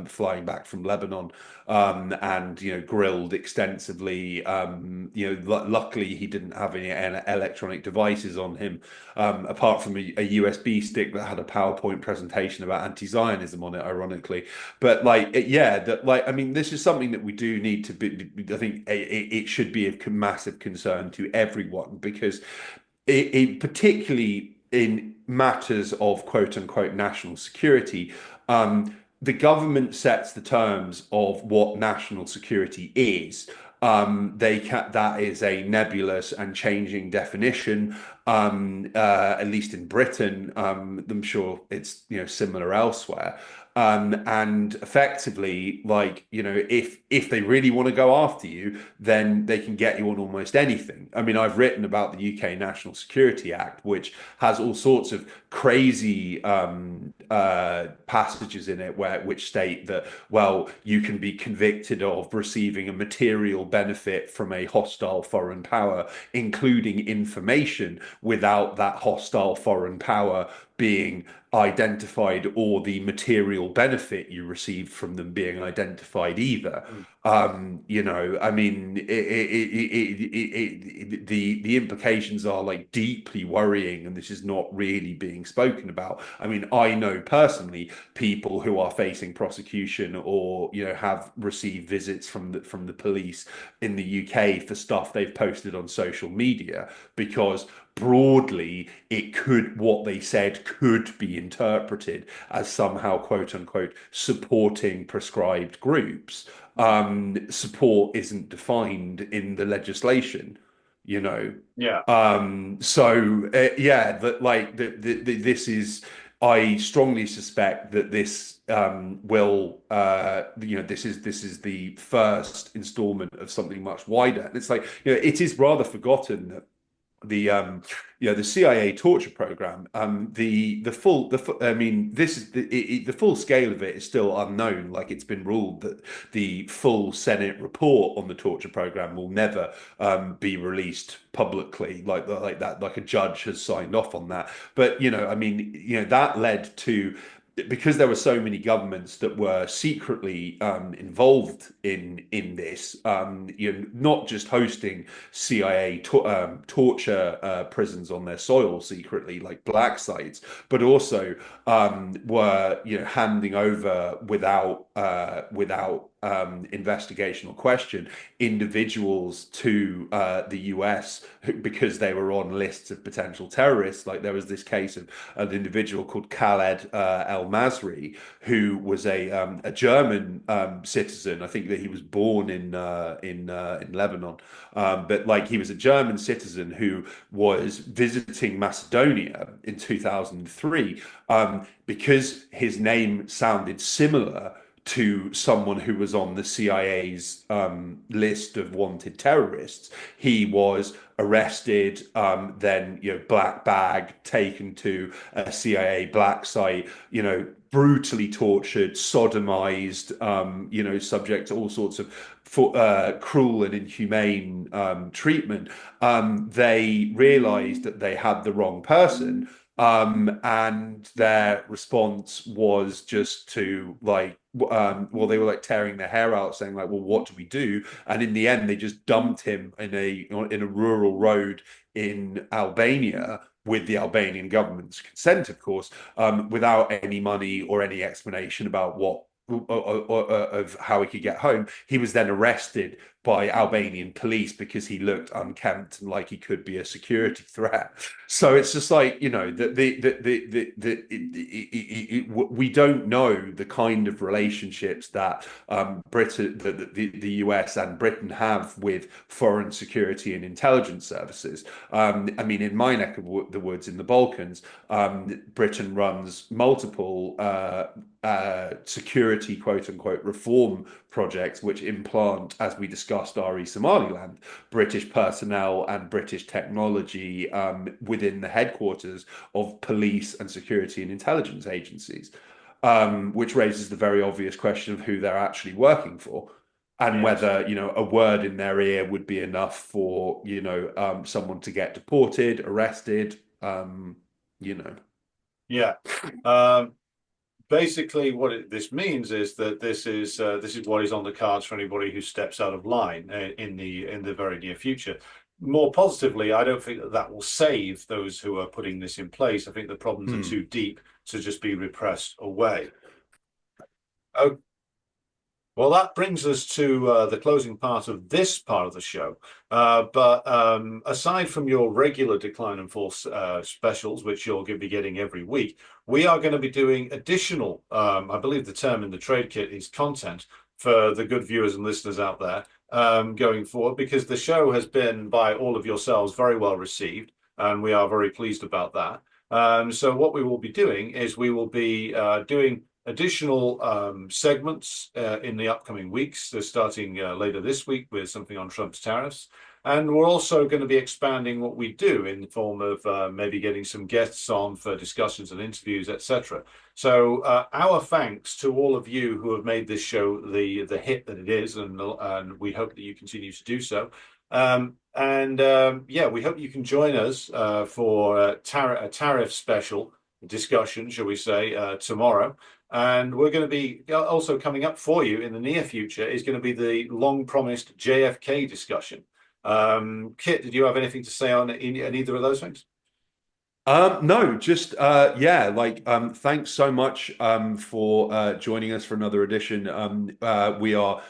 flying back from Lebanon, and grilled extensively. Luckily he didn't have any electronic devices on him, apart from a USB stick that had a PowerPoint presentation about anti-Zionism on it, ironically. But I mean, this is something that we do need to be. I think it should be of massive concern to everyone, because particularly in matters of quote unquote national security, the government sets the terms of what national security is. That is a nebulous and changing definition, at least in Britain. I'm sure it's similar elsewhere. And effectively, if they really want to go after you, then they can get you on almost anything. I mean, I've written about the UK National Security Act, which has all sorts of crazy passages in it which state that, well, you can be convicted of receiving a material benefit from a hostile foreign power, including information, without that hostile foreign power being identified, or the material benefit you received from them being identified either. I mean, the implications are like deeply worrying, and this is not really being spoken about. I mean, I know personally people who are facing prosecution, or have received visits from the police in the UK for stuff they've posted on social media, because broadly what they said could be interpreted as somehow quote unquote supporting prescribed groups. Support isn't defined in the legislation. Yeah. This is, I strongly suspect that this this is the first installment of something much wider. And it's like, it is rather forgotten that the CIA torture program, the full scale of it is still unknown. Like, it's been ruled that the full Senate report on the torture program will never be released publicly, like that, like a judge has signed off on that. But that led to because there were so many governments that were secretly involved in this, not just hosting CIA torture prisons on their soil secretly, like black sites, but also were handing over without investigation or question individuals to the US because they were on lists of potential terrorists. Like there was this case of an individual called Khaled El Masri, who was a German citizen. I think that he was born in Lebanon, but like he was a German citizen who was visiting Macedonia in 2003 because his name sounded similar to someone who was on the CIA's list of wanted terrorists. He was arrested, then black bag, taken to a CIA black site, brutally tortured, sodomized, subject to all sorts of cruel and inhumane treatment. They realized that they had the wrong person. And their response was just to they were like tearing their hair out, saying like, well, what do we do? And in the end, they just dumped him in a rural road in Albania with the Albanian government's consent, of course, without any money or any explanation about what of how he could get home. He was then arrested by Albanian police because he looked unkempt and like he could be a security threat. So it's just like, we don't know the kind of relationships that Britain, the US and Britain have with foreign security and intelligence services. I mean, in my neck of the woods in the Balkans, Britain runs multiple security quote unquote reform projects which implant, as we discussed, RE Somaliland, British personnel and British technology within the headquarters of police and security and intelligence agencies, which raises the very obvious question of who they're actually working for. And whether, a word in their ear would be enough for, someone to get deported, arrested, Yeah. Basically, what this means is that this is what is on the cards for anybody who steps out of line in the very near future. More positively, I don't think that will save those who are putting this in place. I think the problems are too deep to just be repressed away. Oh, well, that brings us to the closing part of this part of the show. But aside from your regular Decline and Fall specials, which you'll be getting every week, we are going to be doing additional, I believe the term in the trade kit is content for the good viewers and listeners out there going forward, because the show has been, by all of yourselves, very well received, and we are very pleased about that. So what we will be doing is we will be doing additional segments in the upcoming weeks. They're starting later this week with something on Trump's tariffs. And we're also going to be expanding what we do in the form of maybe getting some guests on for discussions and interviews, etc. So our thanks to all of you who have made this show the hit that it is, and we hope that you continue to do so. Yeah, we hope you can join us for a tariff special discussion, shall we say, tomorrow. And we're going to be also coming up for you in the near future is going to be the long promised JFK discussion. Kit, did you have anything to say on either of those things? No, just thanks so much for joining us for another edition. We are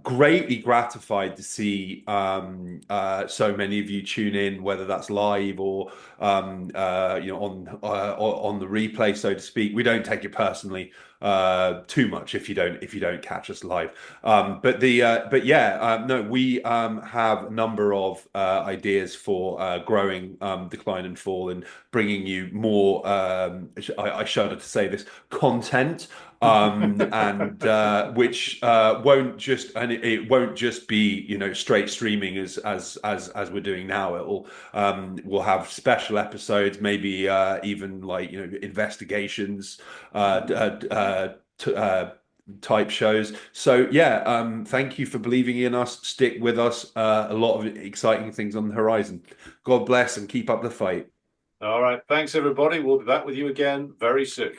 greatly gratified to see so many of you tune in, whether that's live or on the replay, so to speak. We don't take it personally too much if you don't catch us live. No, we have a number of ideas for growing Decline and Fall and bringing you more. I shudder to say this content. And which won't just it won't just be straight streaming as we're doing now. We'll have special episodes, maybe even like investigations type shows. So yeah, thank you for believing in us. Stick with us. A lot of exciting things on the horizon. God bless and keep up the fight. All right, thanks everybody. We'll be back with you again very soon.